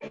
My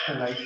Like,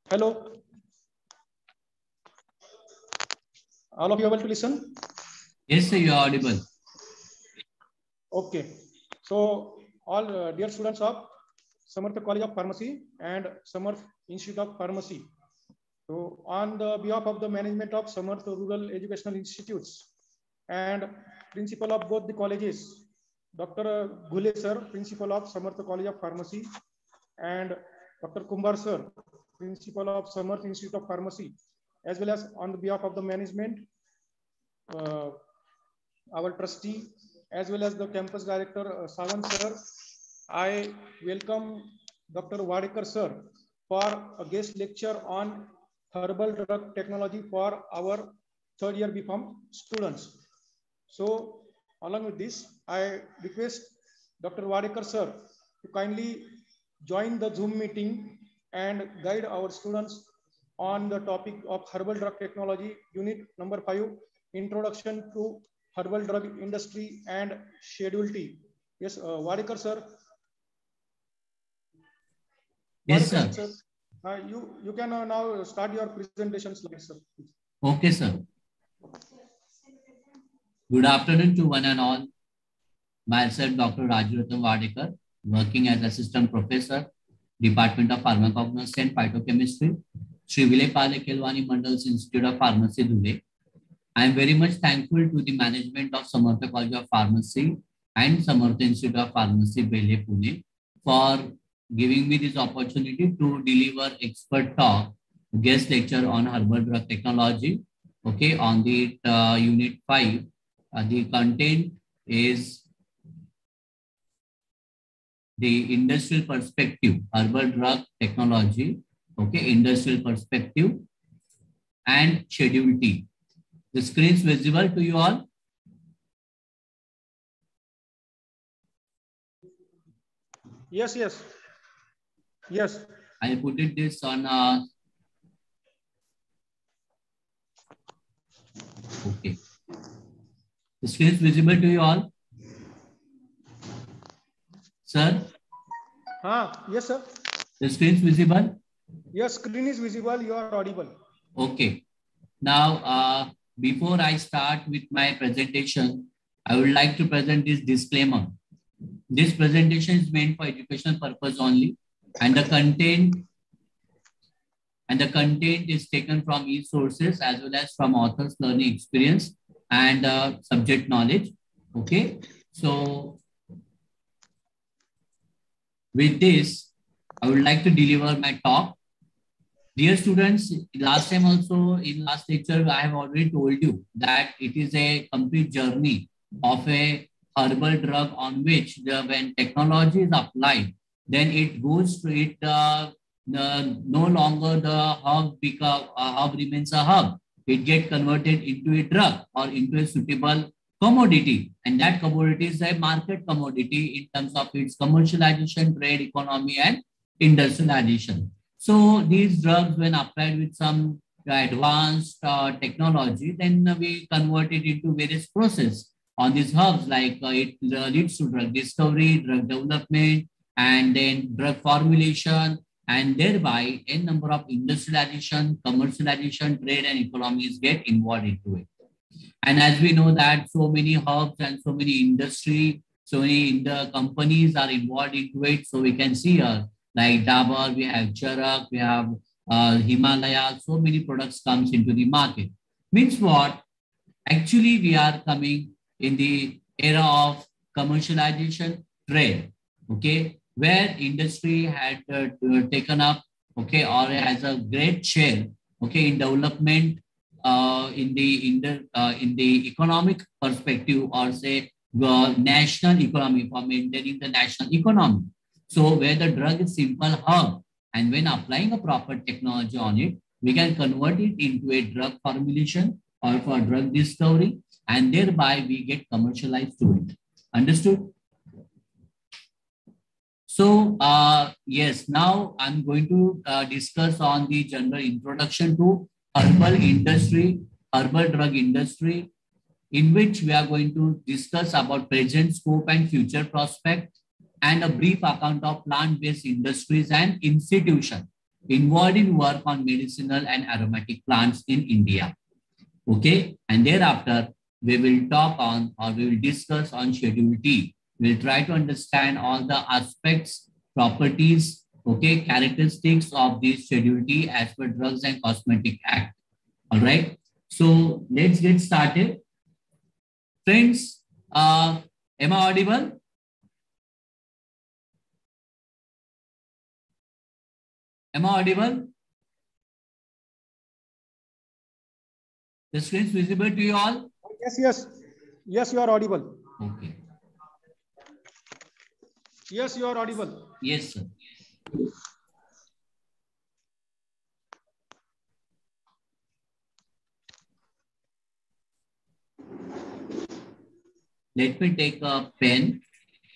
Hello. All of you able to listen? Yes, sir, you are audible. Okay. So, all dear students of Samarth College of Pharmacy and Samarth Institute of Pharmacy. So, on the behalf of the management of Samarth Rural Educational Institutes and principal of both the colleges, Dr. Ghule sir, principal of Samarth College of Pharmacy, and Dr. Kumbar sir, principal of Samarth Institute of Pharmacy, as well as on the behalf of the management, our trustee, as well as the campus director, Savant sir, I welcome Dr. Wadekar sir for a guest lecture on herbal drug technology for our third year BPharm students. So, along with this, I request Dr. Wadekar sir to kindly join the Zoom meeting and guide our students on the topic of herbal drug technology, unit number 5, introduction to herbal drug industry and schedule T. Yes, Wadekar sir. Yes, sir. You can now start your presentation slides, sir. Okay, sir. Good afternoon to one and all. Myself, Dr. Rajaratnam Wadekar, working as Assistant Professor, Department of Pharmacognosy and Phytochemistry, Sri Vilaypalli Kelwani Mandal's Institute of Pharmacy, Dhule. I am very much thankful to the management of Samarth College of Pharmacy and Samarth Institute of Pharmacy, Belhe, Pune, for giving me this opportunity to deliver expert talk, guest lecture on herbal drug technology. Okay, on the unit 5, the content is the industrial perspective, herbal drug technology, okay, industrial perspective, and schedule T. The screen is visible to you all? Yes, yes. Yes. I put it this on okay. The screen is visible to you all? Sir? Yes, sir. The screen is visible? Yes, screen is visible. You are audible. Okay. Now, before I start with my presentation, I would like to present this disclaimer. This presentation is meant for educational purpose only, and the content is taken from e-sources as well as from authors' learning experience and subject knowledge. Okay, so with this, I would like to deliver my talk. Dear students, last time also in last lecture, I have already told you that it is a complete journey of a herbal drug on which when technology is applied, then it goes to it, no longer the herb remains a herb. It gets converted into a drug or into a suitable commodity. And that commodity is a market commodity in terms of its commercialization, trade, economy, and industrialization. So these drugs, when applied with some advanced technology, then we convert it into various processes on these herbs, like it leads to drug discovery, drug development, and then drug formulation, and thereby a number of industrialization, commercialization, trade, and economies get involved into it. And as we know that so many herbs and so many industry, so many companies are involved into it. So we can see like Dabur, we have Charak, we have Himalaya, so many products comes into the market. Means what? Actually, we are coming in the era of commercialization trade, okay, where industry had taken up, okay, or has a great share, okay, in development, in the economic perspective, or say national economy, for maintaining the national economy. So where the drug is simple herb, and when applying a proper technology on it, we can convert it into a drug formulation or for drug discovery, and thereby we get commercialized to it. Understood? So yes, now I'm going to discuss on the general introduction to herbal industry, herbal drug industry, in which we are going to discuss about present scope and future prospect, and a brief account of plant-based industries and institutions. involved in work on medicinal and aromatic plants in India. Okay, and thereafter we will talk on, or we will discuss on Schedule T. We'll try to understand all the aspects, properties, okay, characteristics of this Schedule T as per Drugs and Cosmetic Act. All right, so let's get started. Friends, am I audible? Am I audible? The screen is visible to you all? Yes, yes. Yes, you are audible. Okay. Yes, you are audible. Yes, sir. Let me take a pen.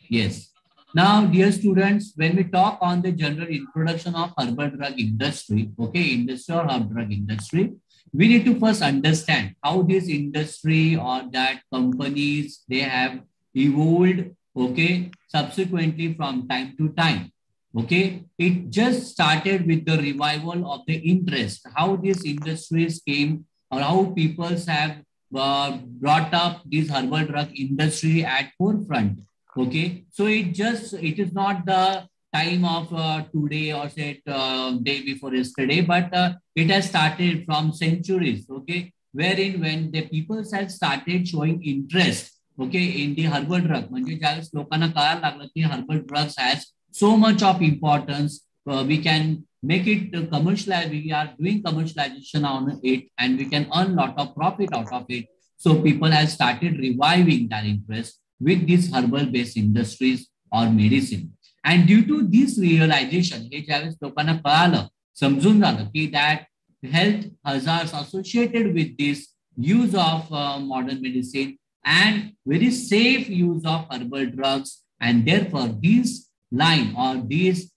Yes. Now, dear students, when we talk on the general introduction of herbal drug industry, okay, industry or herb drug industry, we need to first understand how this industry or that companies, they have evolved, okay, subsequently from time to time. Okay, it just started with the revival of the interest, how these industries came or how people have brought up this herbal drug industry at forefront. Okay, so it is not the time of today or say day before yesterday, but it has started from centuries. Okay, wherein when the people have started showing interest, okay, in the herbal drug, म्हणजे ज्यावेळेस लोकांना कळायला लागलं की herbal drugs has so much of importance, we can make it commercialize. We are doing commercialization on it, and we can earn lot of profit out of it. So people have started reviving that interest with these herbal based industries or medicine. And due to this realization, हे ज्यावेळेस लोकांना कळालं, समजून झालं की that health hazards associated with this use of modern medicine and very safe use of herbal drugs, and therefore these line or these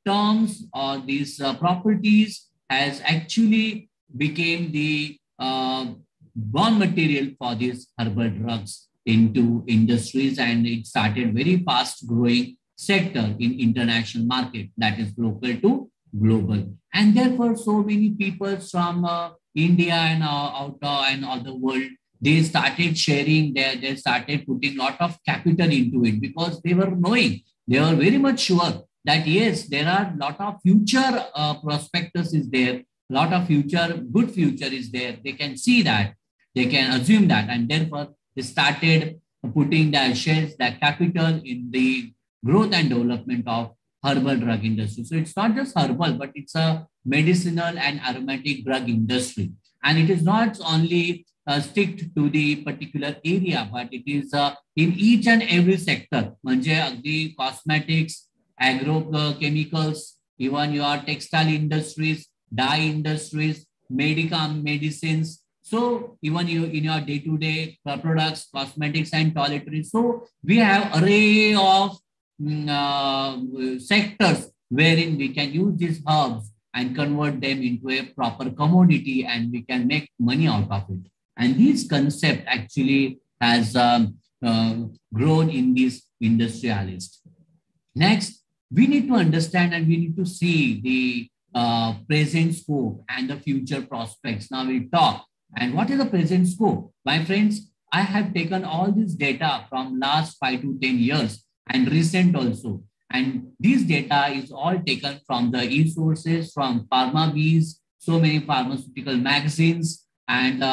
terms or these properties has actually became the raw material for these herbal drugs into industries, and it started very fast growing sector in international market, that is local to global. And therefore so many people from India and out and other world, they started sharing they started putting lot of capital into it, because they were knowing, they were very much sure that yes, there are lot of future prospectus is there, lot of future, good future is there. They can see that, they can assume that, and therefore they started putting their shares, their capital in the growth and development of herbal drug industry. So it's not just herbal, but it's a medicinal and aromatic drug industry. And it is not only stick to the particular area, but it is in each and every sector. म्हणजे अगदी cosmetics, agrochemicals, even your textile industries, dye industries, medicines. So even you in your day-to-day products, cosmetics and toiletries. So we have array of sectors wherein we can use these herbs and convert them into a proper commodity, and we can make money out of it. And this concept actually has grown in this industrialist. Next, we need to understand and we need to see the present scope and the future prospects. Now we talk. And what is the present scope? My friends, I have taken all this data from last 5 to 10 years and recent also. And this data is all taken from the e-sources, from PharmaBees, so many pharmaceutical magazines, and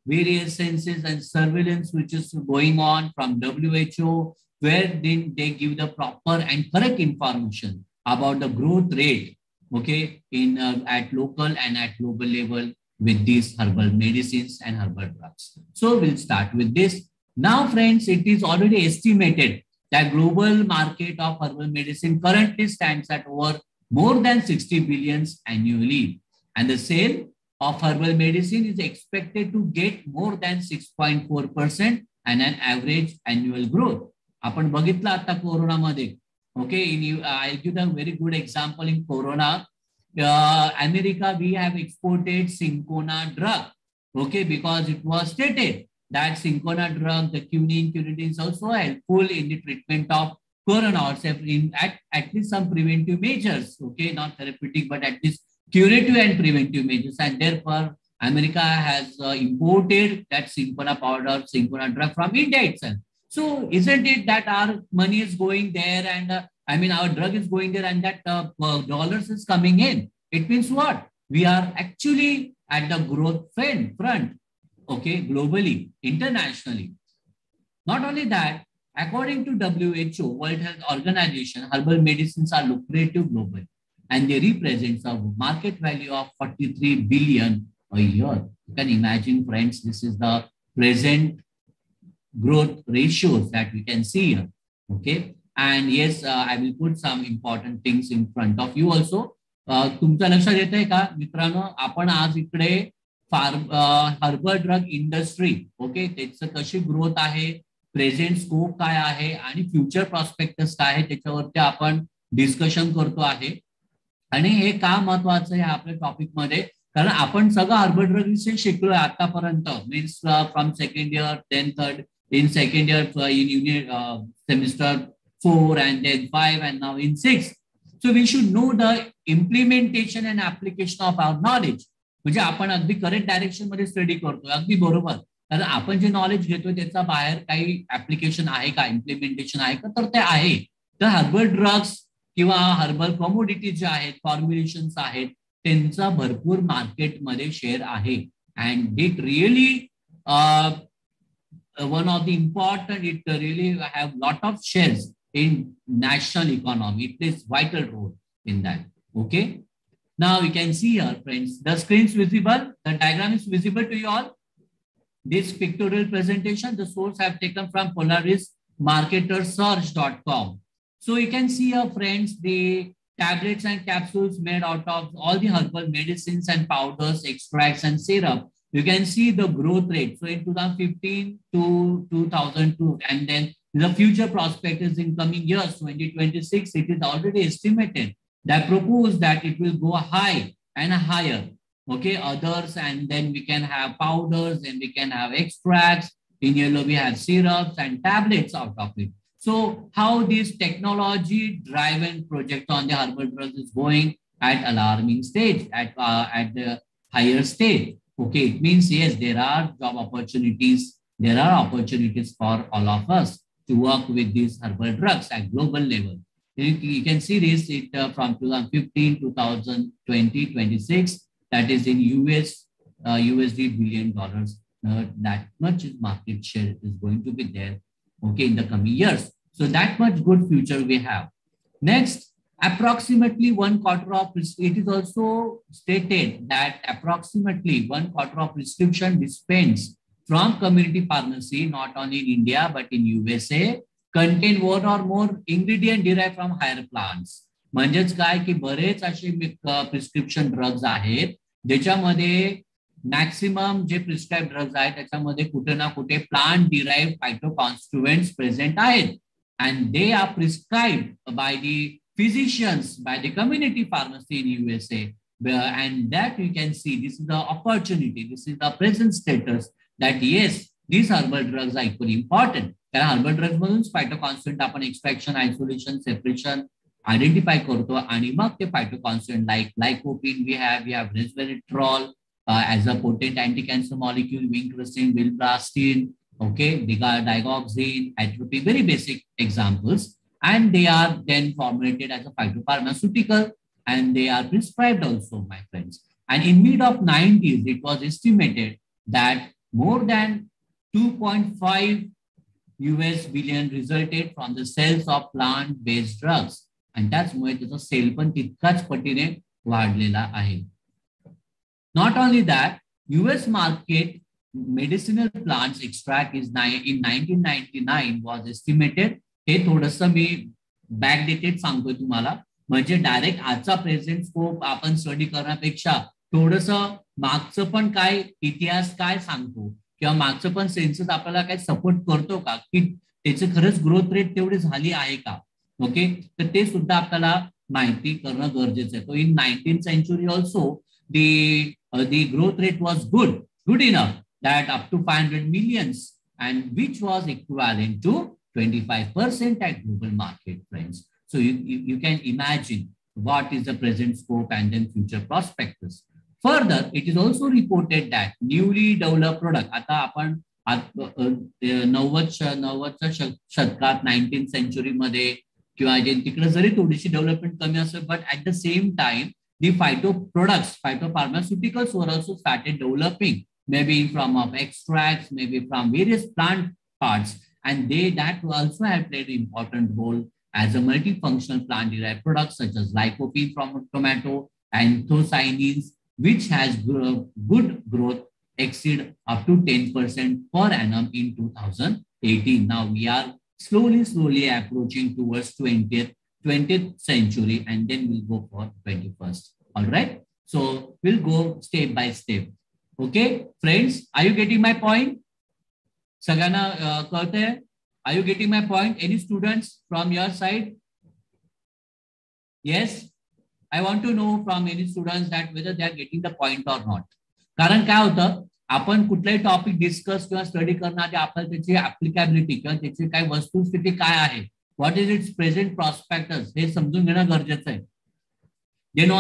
various census and surveillance which is going on from WHO, where they give the proper and correct information about the growth rate, okay, in at local and at global level with these herbal medicines and herbal drugs. So we'll start with this. Now, friends, it is already estimated that global market of herbal medicine currently stands at over more than 60 billions annually. And the sale of herbal medicine is expected to get more than 6.4% and an average annual growth. आपण बघितलं आता कोरोनामध्ये, okay, I'll give a very good example in corona. America, we have exported Syncona drug, okay, because it was stated that Syncona drug, the quinine is also helpful in the treatment of corona or at least some preventive measures, okay, not therapeutic, but at least curative and preventive measures. And therefore, America has imported that Syncona powder, Syncona drug from India itself. So isn't it that our money is going there and our drug is going there and that dollars is coming in? It means what? We are actually at the growth front, okay, globally, internationally. Not only that, according to WHO, World Health Organization, herbal medicines are lucrative globally and they represent a market value of 43 billion a year. You can imagine, friends, this is the present growth ratios that we can see here. Okay. And yes, I will put some important things in front of you also. तुमच्या लक्षात येत आहे का मित्रांनो, आपण आज इकडे herbal drug industry, okay, त्याचं कशी ग्रोथ आहे, प्रेझेंट स्कोप काय आहे आणि फ्युचर प्रॉस्पेक्टस काय आहे त्याच्यावरती आपण डिस्कशन करतो आहे. आणि हे का महत्वाचं आहे आपल्या टॉपिक मध्ये, कारण आपण सगळं हर्बल ड्रग विषयी शिकलोय आतापर्यंत, means from second year, then third, in second year in unit semester 4 and then 5 and now in 6. So we should know the implementation and application of our knowledge. म्हणजे आपण अगदी करेक्ट डायरेक्शन मध्ये study करतोय, अगदी बरोबर. कारण आपण जे knowledge घेतोय त्याचा बाहेर काही ऍप्लिकेशन आहे का, इम्प्लिमेंटेशन आहे का, तर ते आहे. तर हर्बल ड्रग्स किंवा हर्बल कमोडिटीज जे आहेत, फॉर्म्युलेशन्स आहेत, त्यांचा भरपूर मार्केटमध्ये शेअर आहे. And it really one of the important, it really have lot of shares in national economy. It plays vital role in that. Okay. Now you can see here, friends, the screen is visible. The diagram is visible to you all. This pictorial presentation, the source I have taken from polarismarketersearch.com. So you can see here, friends, the tablets and capsules made out of all the herbal medicines and powders, extracts and syrup. You can see the growth rate. So in 2015 to 2002, and then the future prospect is in coming years, 2026, it is already estimated that propose that it will go high and higher. Okay, others, and then we can have powders and we can have extracts. In yellow, we have syrups and tablets out of it. So how this technology driven project on the herbal drugs is going at alarming stage, at the higher stage. Okay, it means yes, there are job opportunities. There are opportunities for all of us to work with these herbal drugs at global level. You can see this from 2015 to 2020, 26. That is in USD $1 billion. That much market share is going to be there. Okay, in the coming years. So that much good future we have. Next. Approximately 1/4 of, it is also stated that approximately 1/4 of prescription dispensed from community pharmacy, not only in India, but in USA, contain one or more ingredient derived from higher plants. म्हणजेच काय की बरेच असे prescription drugs आहेत ज्याच्यामध्ये maximum जे prescribe drugs आहेत त्याच्यामध्ये कुठे ना कुठे प्लांट डिराइव्ड फायटोकॉन्स्टिट्युएंट्स प्रेझेंट आहेत. And they are prescribed by the physicians, by the community pharmacy in USA. And that you can see, this is the opportunity, this is the present status that yes, these herbal drugs are equally important. कारण herbal drugs मधून phytoconstituent आपण extraction, isolation, separation identify करतो आणि मग ते phytoconstituent like lycopene we have resveratrol as a potent anti-cancer molecule, vincristine, vilblastine, okay, digoxin, atropine, very basic examples. And they are then formulated as a phytopharmaceutical and they are prescribed also, my friends. And in mid of 90s, it was estimated that more than 2.5 US billion resulted from the sales of plant-based drugs. And that's why the sale पण तितकाच पटीने वाढलेला आहे. Not only that, US market medicinal plants extract is in 1999 was estimated. हे थोडंसं मी बॅकडेटेड सांगतोय तुम्हाला, म्हणजे direct आजचा प्रेझेंट स्कोप आपण स्टडी करण्यापेक्षा थोडंसं मागचं पण काय इतिहास काय सांगतो किंवा मागचं पण सेन्सस आपल्याला काय सपोर्ट करतो का की त्याचं खरंच ग्रोथ रेट तेवढी झाली आहे का. ओके, तर ते सुद्धा आपल्याला माहिती करणं गरजेचं आहे. So in 19th century also the growth rate was good enough that up to 500 millions and which was equivalent to 25% at global market, friends. So you can imagine what is the present scope and then future prospectus. Further, it is also reported that newly developed product, आता आपण 90च्या शतकात 19th century मध्ये किंवा तिकडे जरी थोडीशी development कमी असेल, but at the same time the phytopharmaceuticals were also started developing, maybe from of extracts, maybe from various plant parts, and that also have played an important role as a multifunctional plant derived products such as lycopene from tomato, anthocyanins, which has good growth, exceed up to 10% per annum in 2018. Now we are slowly approaching towards 20th century, and then we'll go for 21st. All right. So we'll go step by step. Okay, friends, are you getting my point? Sagana Karte, are you getting my point? Any students from your side? Yes. I want to know from any students that whether they are getting the point or not. कारण काय होतं, आपण कुठलाही topic discuss किंवा study करण्याआधी आपल्याला त्याची ऍप्लिकेबिलिटी किंवा त्याची काय वस्तुस्थिती काय आहे, what is its present prospectus, हे समजून घेणं गरजेचं आहे. Then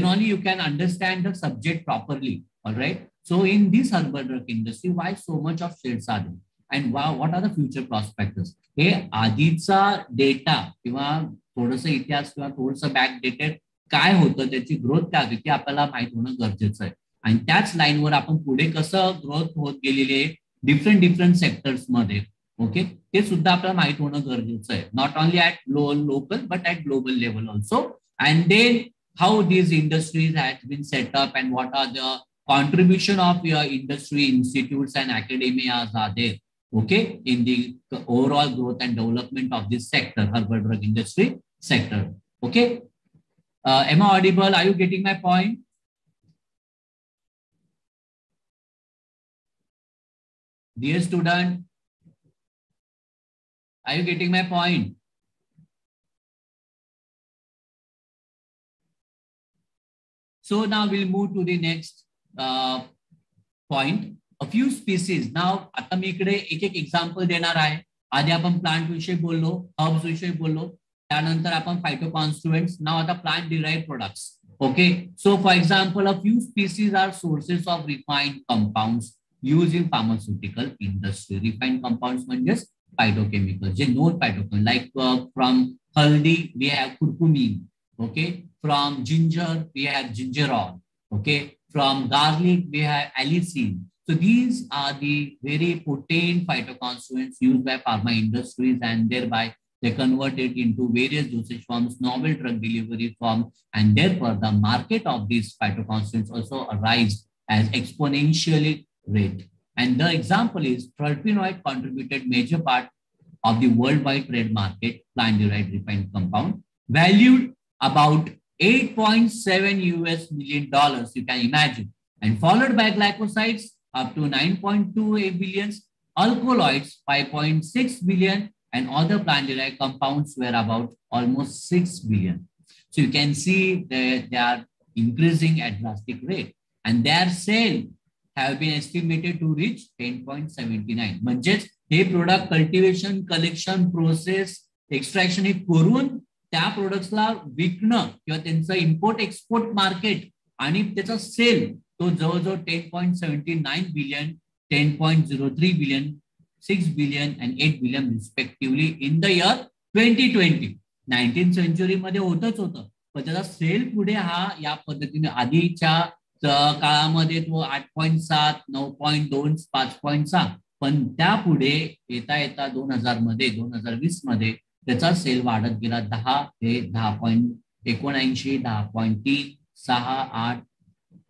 only you can understand the subject properly. All right. So in this herbal drug industry, why so much of shades are there, and what are the future prospects? हे आधीचा data किंवा थोडंसं इतिहास किंवा थोडंसं बॅकडेटेड काय होतं, त्याची ग्रोथ काय होती ते आपल्याला माहित होणं गरजेचं आहे. आणि त्याच लाईनवर आपण पुढे कसं ग्रोथ होत गेलेली आहे डिफरंट सेक्टर्स मध्ये, ओके, ते सुद्धा आपल्याला माहित होणं गरजेचं आहे. Not only at local but at global level also. And then how these industries has been set up and what are the contribution of your industry institutes and academias are there, okay, in the overall growth and development of this sector, herbal drug industry sector. Okay, am I audible? Are you getting my point? Dear student, are you getting my point? So now we'll move to the next point. A few species. Now, आता मी इकडे एक example देणार आहे. आधी आपण plant विषयी बोललो, herbs विषयी बोललो, त्यानंतर आपण फायटोकॉन्स्टिट्युएंट्स. नाव आता plant derived products. Okay. So for example, a few species are sources of refined compounds used in pharmaceutical industry. Refined compounds म्हणजे phytochemicals, J known phytochemicals, like from haldi we have curcumin. Okay. From ginger, we have gingerol. Okay. From garlic, we have allicin. So these are the very potent phytoconstituents used by pharma industries, and thereby they convert it into various dosage forms, novel drug delivery form, and therefore the market of these phytoconstituents also arise as exponentially rate. And the example is terpenoid contributed major part of the worldwide trade market, plant-derived refined compound, valued about $8.7 million, you can imagine, and followed by glycosides up to 9.2 billions, alkaloids 5.6 billion, and other plant-derived compounds were about almost 6 billion. So you can see that they are increasing at drastic rate, and their sale have been estimated to reach 10.79. म्हणजेच हे product cultivation, collection, process, extraction हे करून त्या प्रोडक्ट्सला विकणं किंवा त्यांचं import export market आणि त्याचा cell तो जवळजवळ 10.79 billion, 10.03 billion, 6 billion and 8 billion respectively in the year 2020. 19th century मध्ये होतच होतं, पण त्याचा सेल पुढे हा या पद्धतीने आधीच्या काळामध्ये तो 8.7, 9.2, 5.6, पण त्यापुढे येता 2020 मध्ये त्याचा सेल वाढत गेला 10 ते 10.79, 10.3, 6, 8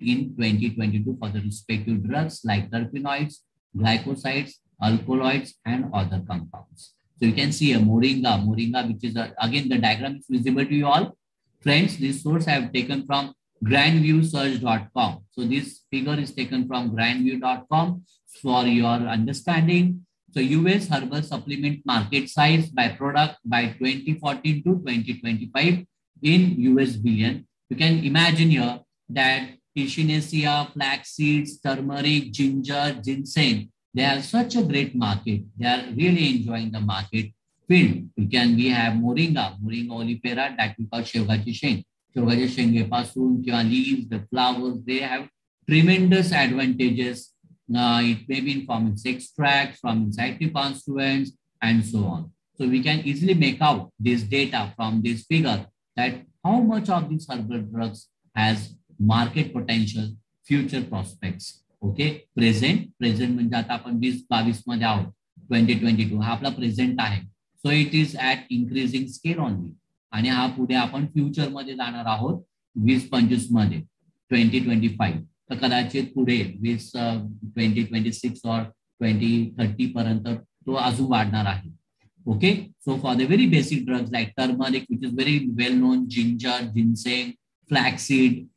in 2022 for the respective drugs like terpenoids, glycosides, alkaloids, and other compounds. So you can see a moringa, which is again the diagram is visible to you all. Friends, this source I have taken from grandviewsearch.com. So this figure is taken from grandview.com for your understanding. So US herbal supplement market size by product by 2014 to 2025 in US billion. You can imagine here that echinacea, flax seeds, turmeric, ginger, ginseng, They have such a great market. They are really enjoying the market field. We have moringa olifera, that we call शेवगाची शेंग. शेवगाच्या शेंगेपासून किंवा leaves, the flowers, they have tremendous advantages. It may be in from its extract, from inside the constituents, and so on. So we can easily make out this data from this figure that how much of these herbal drugs has market potential, future prospects. Okay, present म्हणजे आता आपण 2022 मध्ये आहोत, 2022 हा आपला present आहे. So it is at increasing scale only, आणि हा पुढे आपण फ्युचर मध्ये जाणार आहोत 2025 मध्ये, 2025. तर कदाचित पुढे 2026 और 2030 पर्यंत तो अजून वाढणार आहे. Okay, so for the very basic drugs like turmeric, which is very well known, ginger, ginseng, flaxseed,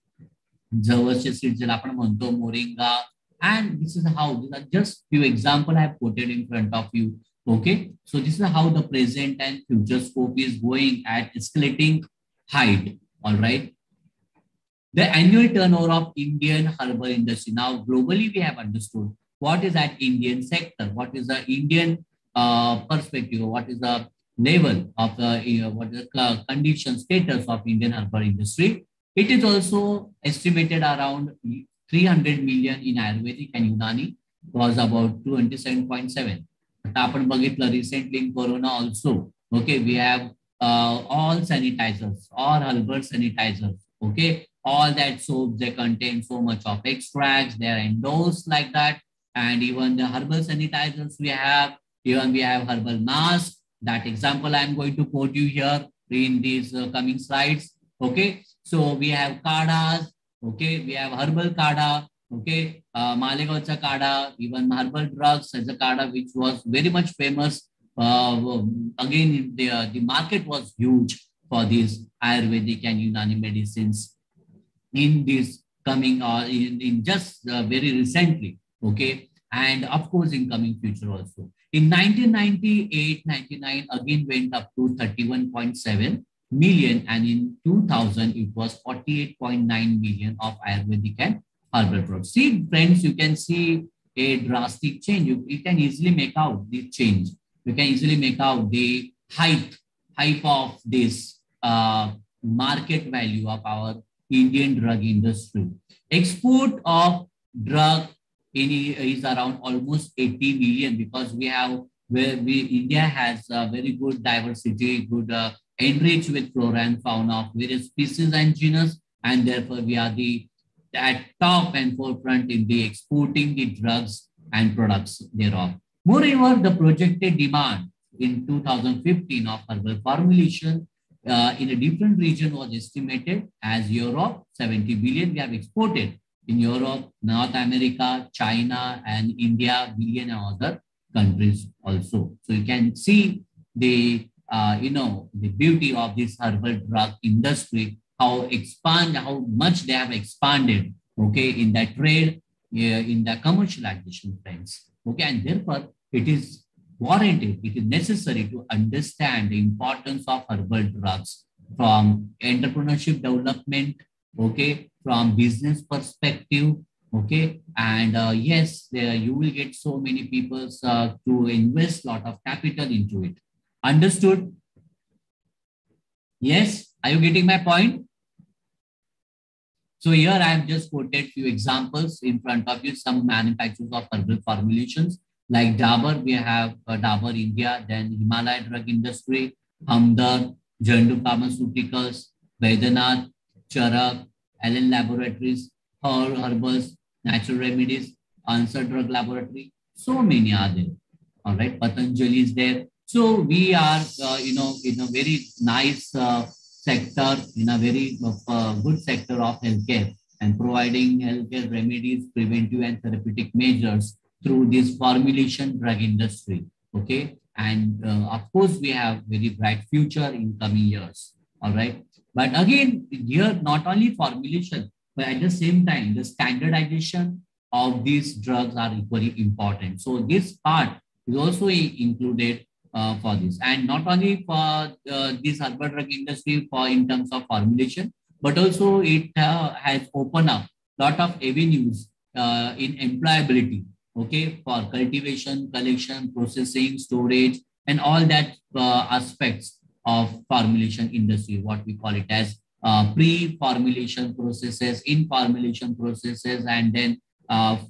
जवसचे seeds ज्याला आपण म्हणतो, moringa, and this is how, these are just few example I have quoted in front of you. Okay, so this is how the present and future scope is going at escalating height. All right, the annual turnover of Indian herbal industry. Now globally we have understood what is that Indian sector, what is the Indian perspective, what is the level of what is the condition status of Indian herbal industry. It is also estimated around 300 million in Ayurvedic and Unani, was about 227.7. आपण बघितलं recently in Corona also. Okay, we have all sanitizers, all herbal sanitizers. Okay, all that soaps, they contain so much of extracts, they are endorsed like that. And even the herbal sanitizers we have, even we have herbal mask. That example I am going to quote you here in these coming slides. Okay, so we have kadas. Okay, we have herbal kada. Okay, Malegavcha kada, even herbal drugs as a kada, which was very much famous. Again, the market was huge for these Ayurvedic and Unani medicines in this coming in just very recently. Okay, and of course in coming future also. In 1998-99 again went up to 31.7 million, and in 2000 it was 48.9 million of Ayurvedic and herbal drugs. See friends, you can see a drastic change. You can easily make out the change. You can easily make out the hype of this market value of our Indian drug industry. Export of drug is around almost 80 million, because India has very good diversity, good enriched with flora and fauna of various species and genus, and therefore we are at top and forefront in the exporting the drugs and products thereof. Moreover, the projected demand in 2015 of herbal formulation in a different region was estimated as Europe, 70 billion we have exported. In Europe, North America, China, and India, billion and other countries also. So you can see the the beauty of this herbal drug industry, how much they have expanded. Okay, in that trade, in the commercialization trends. Okay, and therefore it is warranted, it is necessary to understand the importance of herbal drugs from entrepreneurship development. Okay, from business perspective. Okay, and yes, you will get so many people to invest a lot of capital into it. Understood? Yes, are you getting my point? So here I have just quoted few examples in front of you, some manufacturers of herbal formulations like Dabur. We have Dabur India, then Himalaya Drug Industry, Hamdard, Jandu Pharmaceuticals, Vaidyanath, Charak, Allen Laboratories, Herbals, Natural Remedies, Answer Drug Laboratory. So many are there. All right, Patanjali is there. So we are, in a very nice sector, in a very good sector of healthcare, and providing healthcare remedies, preventive and therapeutic measures through this formulation drug industry. Okay, and of course we have very bright future in coming years. All right. But again, here not only formulation, but at the same time, the standardization of these drugs are equally important. So this part is also included for this, and not only for this herbal drug industry for in terms of formulation, but also it has opened up a lot of avenues in employability. okay, for cultivation, collection, processing, storage, and all that aspects of formulation industry, what we call it as pre-formulation processes, in-formulation processes, and then out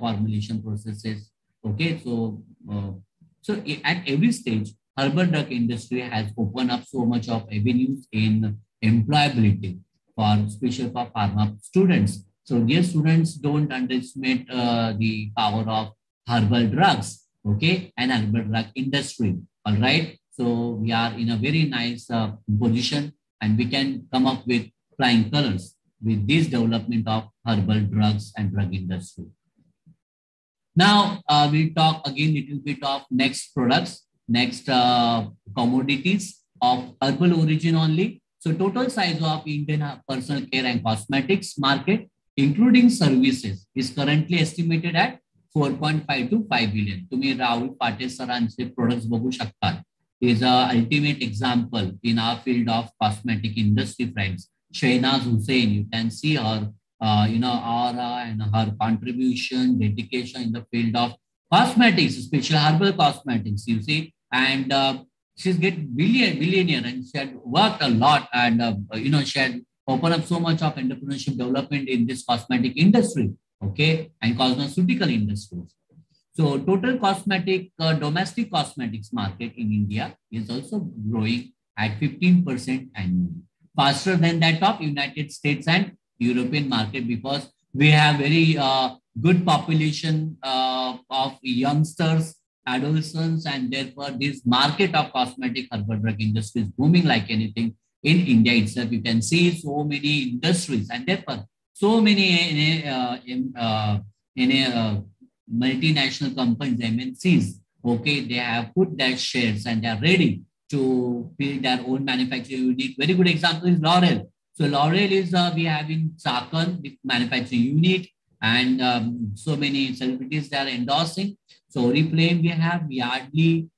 formulation processes. Okay, so at every stage, herbal drug industry has opened up so much of avenues in employability for especially for pharma students. So dear students, don't underestimate the power of herbal drugs, okay, and herbal drug industry. All right. So we are in a very nice position, and we can come up with flying colors with this development of herbal drugs and drug industry. Now we'll talk again little bit of next products, next commodities of herbal origin only. So total size of Indian personal care and cosmetics market, including services, is currently estimated at 4.5 to 5 billion. तुम्ही राहुल पाटे सरांचे products बघू शकता. Is a ultimate example in our field of cosmetic industry, friends. Shahnaz Hussain, you can see her aura and her contribution, dedication in the field of cosmetics, especially herbal cosmetics, you see, and she's get billionaire, and she had worked a lot, and she had opened up so much of entrepreneurship development in this cosmetic industry, okay, and cosmeceutical industries. So total cosmetic domestic cosmetics market in India is also growing at 15% annually, faster than that of United States and European market, because we have very good population of youngsters, adolescents, and therefore this market of cosmetic herbal drug industry is booming like anything in India itself. You can see so many industries, and therefore so many multinational companies, MNCs, okay, they have put their shares and they are ready to build their own manufacturing unit. Very good example is L'Oreal. So L'Oreal is we have in Chakan, the manufacturing unit, and so many celebrities they are endorsing. So Oriflame we have, Yardley,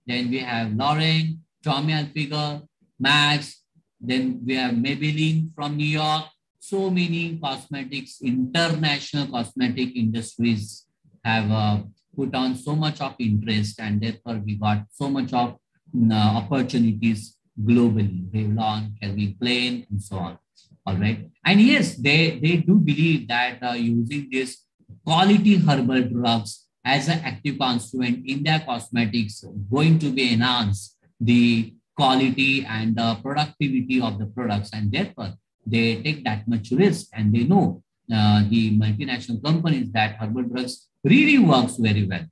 then we have L'Oreal, Tommy Hilfiger, Max, then we have Maybelline from New York. So many cosmetics, international cosmetic industries have put on so much of interest, and therefore we got so much of opportunities globally. Revlon, Calvin Klein, and so on. All right. And yes, they do believe that using this quality herbal drugs as an active constituent in their cosmetics going to be enhance the quality and productivity of the products, and therefore they take that much risk, and they know the multinational companies that herbal drugs really works very well.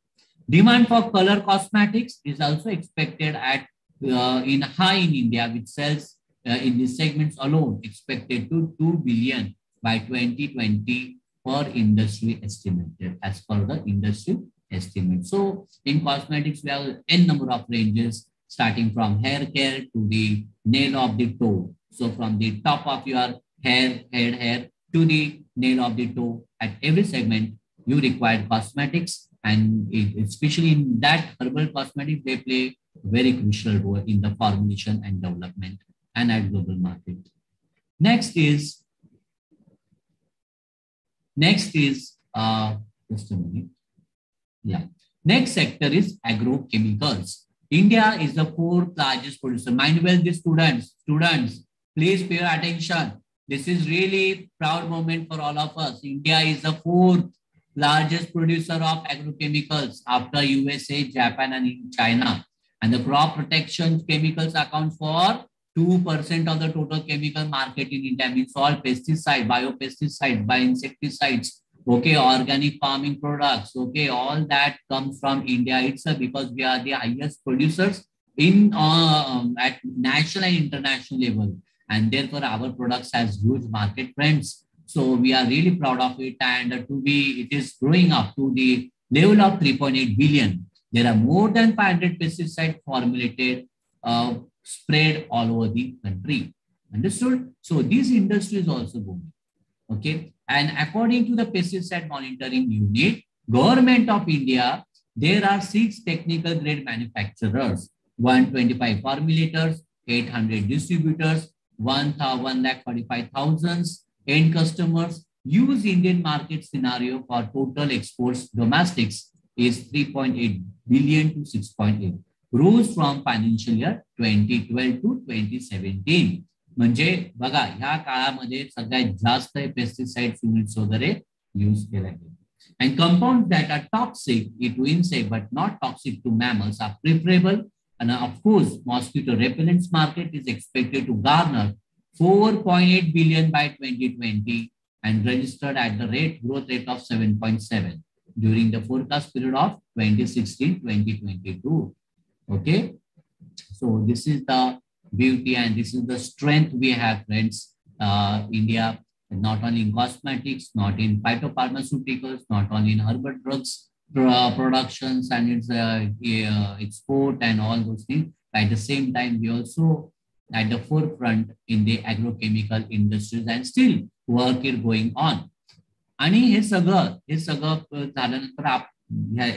Demand for color cosmetics is also expected at in high in India, which sells in these segments alone expected to 2 billion by 2020 per industry estimated, as per the industry estimate. So in cosmetics, we have n number of ranges starting from hair care to the nail of the toe. So from the top of your hair to the nail of the toe, at every segment, you require cosmetics, and especially in that herbal cosmetics, they play a very crucial role in the formulation and development and at global market. Next is just a minute. Yeah. Next sector is agrochemicals. India is the fourth largest producer. Mind well, the students, please pay attention. This is really proud moment for all of us. India is the fourth largest producer of agrochemicals after USA, Japan, and China. And the crop protection chemicals account for 2% of the total chemical market in India. Means all pesticides, biopesticides, bioinsecticides, okay, organic farming products, okay, all that comes from India itself, because we are the highest producers in at national and international level, and therefore our products has huge market trends. So we are really proud of it, and it is growing up to the level of 3.8 billion. There are more than 500 pesticides formulated, spread all over the country. Understood? So this industry is also booming. Okay. And according to the pesticide monitoring unit, Government of India, there are 6 technical grade manufacturers, 125 formulators, 800 distributors, 1,45,000 end customers, Use Indian market scenario for total exports domestics is 3.8 billion to 6.8, rose from financial year 2012 to 2017. म्हणजे बघा ह्या काळामध्ये सगळ्यात जास्त pesticides units वगैरे use केले आहेत. And compounds that are toxic to insect but not toxic to mammals are preferable. And of course, mosquito repellents market is expected to garner 4.8 billion by 2020 and registered at the growth rate of 7.7 during the forecast period of 2016-2022. Okay, so this is the beauty and this is the strength we have, friends. India, not only in cosmetics, not in phytopharmaceuticals, not only in herbal drugs productions and its export and all those things. At the same time, we also at the forefront in the agrochemical industries and still work is going on. आणि हे सगळं झाल्यानंतर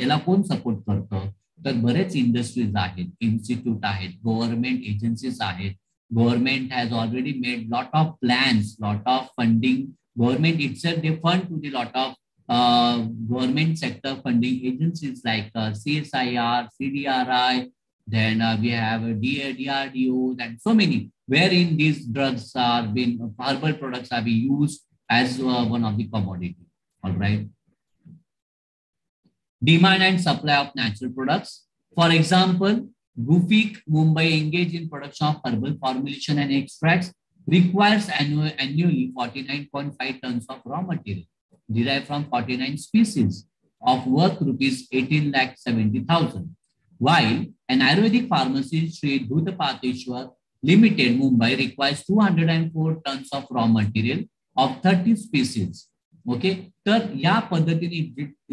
याला कोण support करतं, तर बरेच industries आहेत, institute आहेत, गव्हर्नमेंट एजन्सीज आहेत. Government has already made lot of plans, lot of funding. Government itself, they fund to the lot of government sector funding agencies like CSIR, CDRI, then we have DRDOs and so many, wherein these drugs are being, herbal products are being used as one of the commodity. All right. Demand and supply of natural products. For example, Gufic, Mumbai engaged in production of herbal formulation and extracts requires annually 49.5 tons of raw material derived from 49 species of worth rupees 18,70,000. While an Ayurvedic pharmacy, Sri Dhutapateshwar Limited, Mumbai, requires 204 tons of raw material of 30 species. Okay, तर या पद्धतीने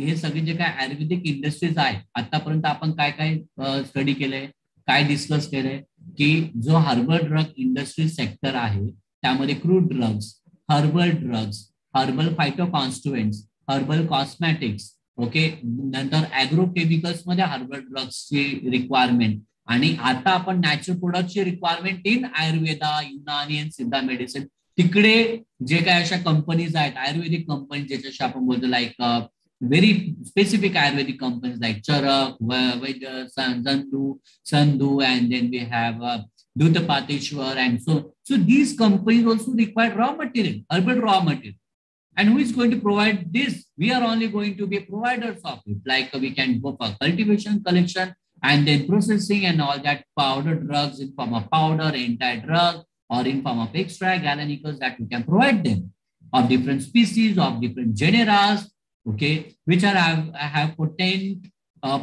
हे सगळे जे काय Ayurvedic industries आहेत, आतापर्यंत आपण काय काय स्टडी केलंय, काय डिस्कस केलंय, की जो हर्बल ड्रग इंडस्ट्री सेक्टर आहे त्यामध्ये crude drugs, herbal phyto constituents, herbal cosmetics, okay, नंतर ॲग्रोकेमिकल्स मध्ये हर्बल ड्रग्सची रिक्वायरमेंट, आणि आता आपण नॅचरल प्रोडक्टची रिक्वायरमेंट इन आयुर्वेदा, युनानी आणि सिद्धा मेडिसिन, तिकडे जे काय अशा कंपनीज आहेत आयुर्वेदिक कंपनी ज्याच्याशी आपण बोलतो like very specific Ayurvedic companies like Charak, Vaidya, Sandhu and then we have Dhutapateshwar and so these companies also require raw material, herbal raw material. And who is going to provide this? We are only going to be providers of it. Like we can go for cultivation, collection, and then processing and all that, powder drugs in form of powder, anti-drug, or in form of extract, galanicals that we can provide them of different species, of different genera, okay, which are have potent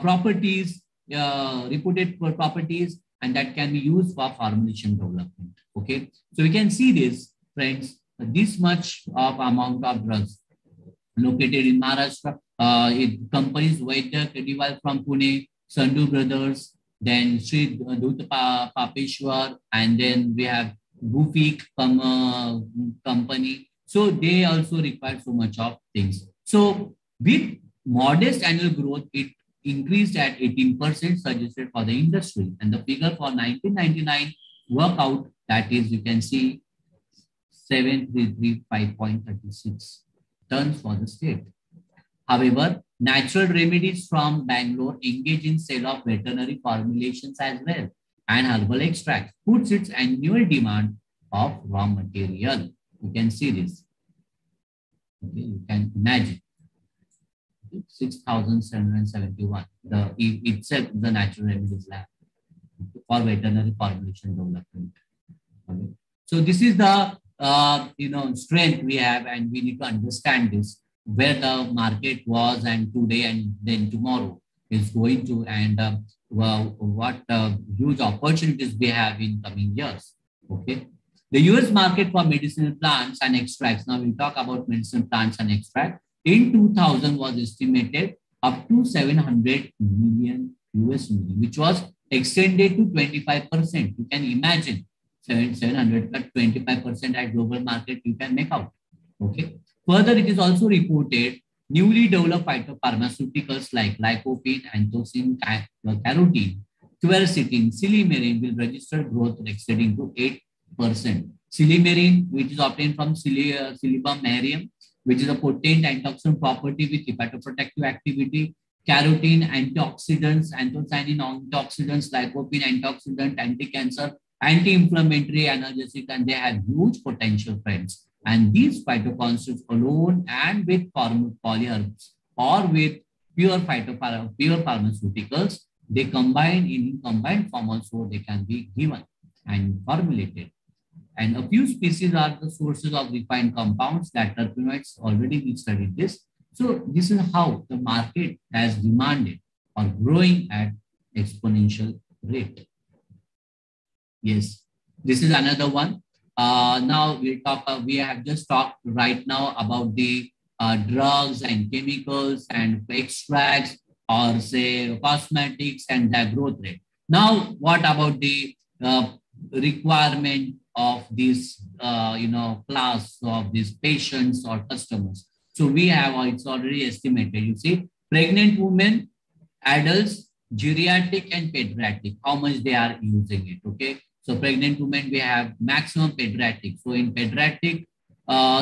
properties, reputed properties, and that can be used for formulation development. Okay, so we can see this, friends, this much of amount of drugs located in Maharashtra. Companies Vaidya Kediwal from Pune, Sandhu Brothers, then Sri Dhutapateshwar, and then we have Gufic company. So they also require so much of things. So with modest annual growth, it increased at 18% suggested for the industry. And the figure for 1999 work out, that is, you can see 7,335.36 tons for the state. However, natural remedies from Bangalore engage in sale of veterinary formulations as well, and herbal extracts puts its annual demand of raw material. You can see this. Okay, you can imagine 6,771. Itself the natural remedies lab for veterinary formulation development. Okay. So this is the strength we have, and we need to understand this, where the market was and today and then tomorrow is going to, and what huge opportunities we have in coming years. Okay, the US market for medicinal plants and extracts. Now we'll talk about medicinal plants and extract. In 2000 was estimated up to 700 million US million, which was extended to 25%. You can imagine 700 plus 25% at global market you can make out. Okay. Further, it is also reported newly developed phytopharmaceuticals like lycopene, anthocyane, carotene, quercetin, silymarin will register growth exceeding to 8%. Silymarin, which is obtained from Silybum marium, which is a potent antioxidant property with hepatoprotective activity, carotene antioxidants, anthocyanin antioxidants, lycopene antioxidant, anti-cancer, anti-inflammatory, analgesic, and they have huge potential, friends. And these phytoconstituents alone and with polyherbs or with pure pharmaceuticals, they combine in combined form also they can be given and formulated. And a few species are the sources of refined compounds that terpenoids already we studied this. So this is how the market has demanded or growing at exponential rate. Yes, this is another one. Now we have just talked right now about the drugs and chemicals and extracts or say cosmetics and their growth rate. Now, what about the requirement of this, class of these patients or customers? So we have, it's already estimated, you see, pregnant women, adults, geriatric and pediatric, how much they are using it, okay? So pregnant women, we have maximum pediatric. So in pediatric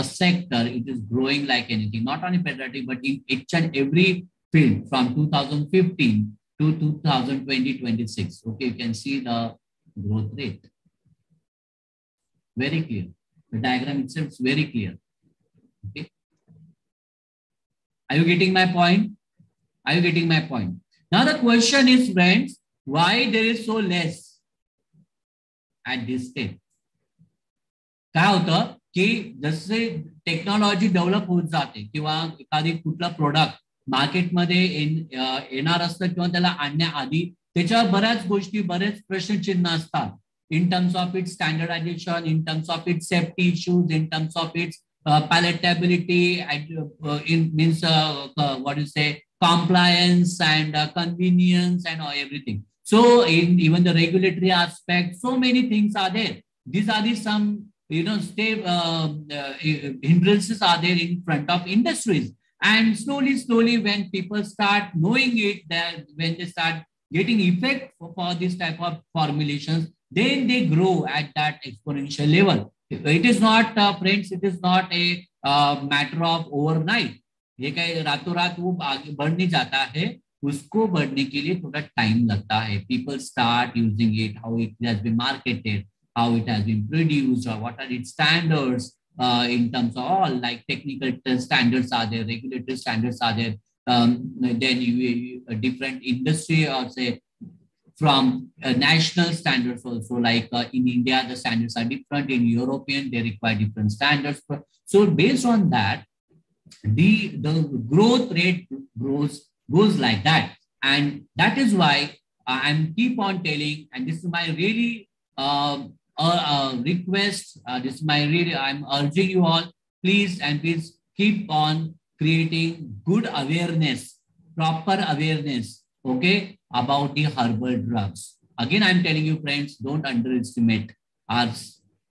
sector, it is growing like anything, not only pediatric, but in each and every field from 2015 to 2020-26. Okay, you can see the growth rate. Very clear. The diagram itself is very clear. Okay. Are you getting my point? Are you getting my point? Now the question is, friends, why there is so less at this stage? काय होतं की जसे technology develop होत जाते किंवा एखादी कुठला product मार्केटमध्ये येणार असतं किंवा त्याला आणण्याआधी त्याच्यावर बऱ्याच गोष्टी बरेच प्रश्नचिन्ह असतात in terms of its standardization, in terms of its safety issues, in terms of its palatability, in means what do you say, compliance and convenience and everything. So in even the regulatory aspect, so many things are there. These are the some hindrances are there in front of industries. And slowly, when people start knowing it, that when they start getting effect for this type of formulations, then they grow at that exponential level. It is not, friends, it is not a matter of overnight. ये क्या रातों रात वो आगे बढ़ नहीं जाता है, उसको बढ़ने के लिए थोड़ा टाइम लगता है. People start using it, how it has been marketed, how it has been produced, or what are its standards in terms of all like technical standards are there, regulatory standards are there. Then you different industry or say from national standards also, like in India, the standards are different. In European, they require different standards. So based on that, the growth rate goes like that. And that is why I'm keep on telling, and this is my really request, this is my really, I'm urging you all, please keep on creating good awareness, proper awareness, okay, about the herbal drugs. Again, I'm telling you, friends, don't underestimate our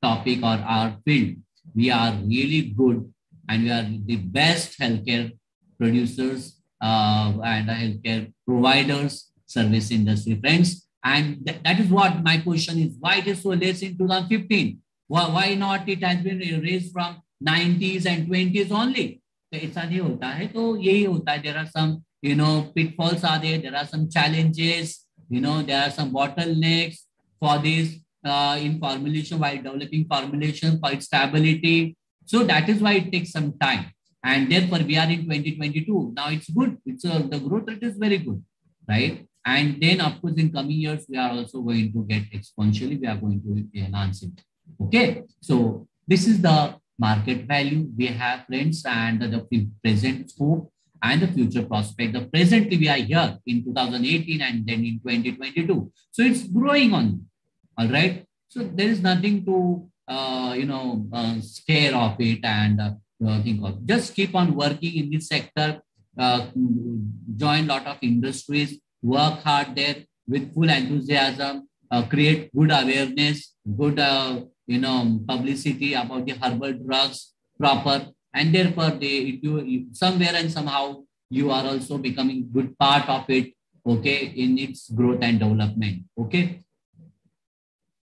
topic or our field. We are really good and we are the best healthcare producers and healthcare providers, service industry, friends. And that is what my question is. Why it is so less in 2015? Why not it has been raised from 90s and 20s only? ऐसा नहीं होता है, तो यही होता है. There are some pitfalls are there are some challenges, there are some bottlenecks for this in formulation while developing formulation for its stability. So that is why it takes some time, and therefore we are in 2022 now. It's good, it's the growth rate is very good, right? And then of course in coming years we are also going to get exponentially, we are going to enhance it. Okay, so this is the market value we have, friends, and the present scope and the future prospect. The presently we are here in 2018 and then in 2022. So it's growing on, all right? So there is nothing to, scare of it and think of. Just keep on working in this sector, join lot of industries, work hard there with full enthusiasm, create good awareness, good, publicity about the herbal drugs proper. And therefore, somewhere and somehow you are also becoming good part of it, okay, in its growth and development, okay.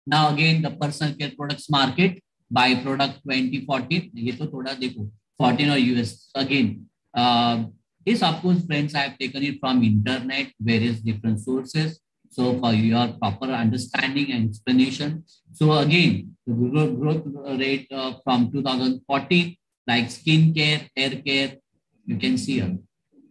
Now again, the personal care products market by product 2014. ये तो थोड़ा देखो, 14 or US again. Yes, of course, friends, I have taken it from internet, various different sources. So for your proper understanding and explanation. So again, the growth rate from 2014, like skincare, hair care, you can see here.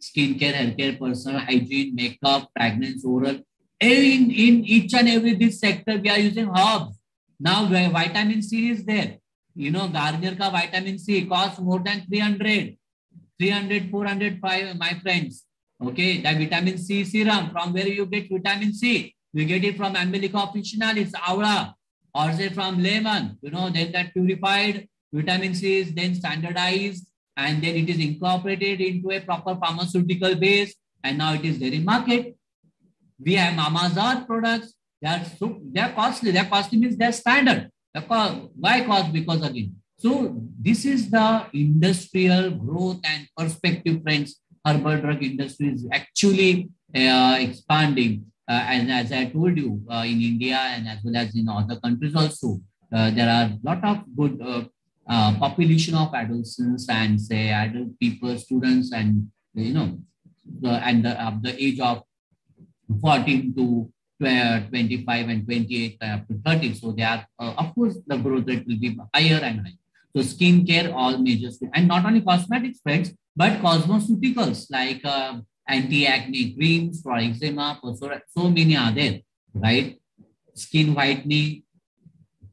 Skincare, hair care, personal hygiene, makeup, fragrance, oral. In each and every this sector, we are using herbs. Now vitamin C is there. You know, Garnier ka vitamin C costs more than 300. 300, 400, my friends. Okay, that vitamin C serum, from where you get vitamin C? You get it from Ambelica officinalis, aura, or say from lemon. You know, then that purified vitamin C is then standardized and then it is incorporated into a proper pharmaceutical base and now it is there in market. We have Mama's Earth products. They are costly. They are costly means they are standard. Why cost? Because again, so this is the industrial growth and perspective, friends. Herbal drug industry is actually expanding. And as I told you, in India and as well as in other countries also, there are a lot of good population of adolescents and say adult people, students, and you know, of the age of 14 to 25 and 28 up to 30. So they are, of course, the growth rate will be higher and higher. So skincare, all major, and not only cosmetics, friends, but cosmeceuticals like anti-acne creams for eczema, so many are there, right? Skin whitening,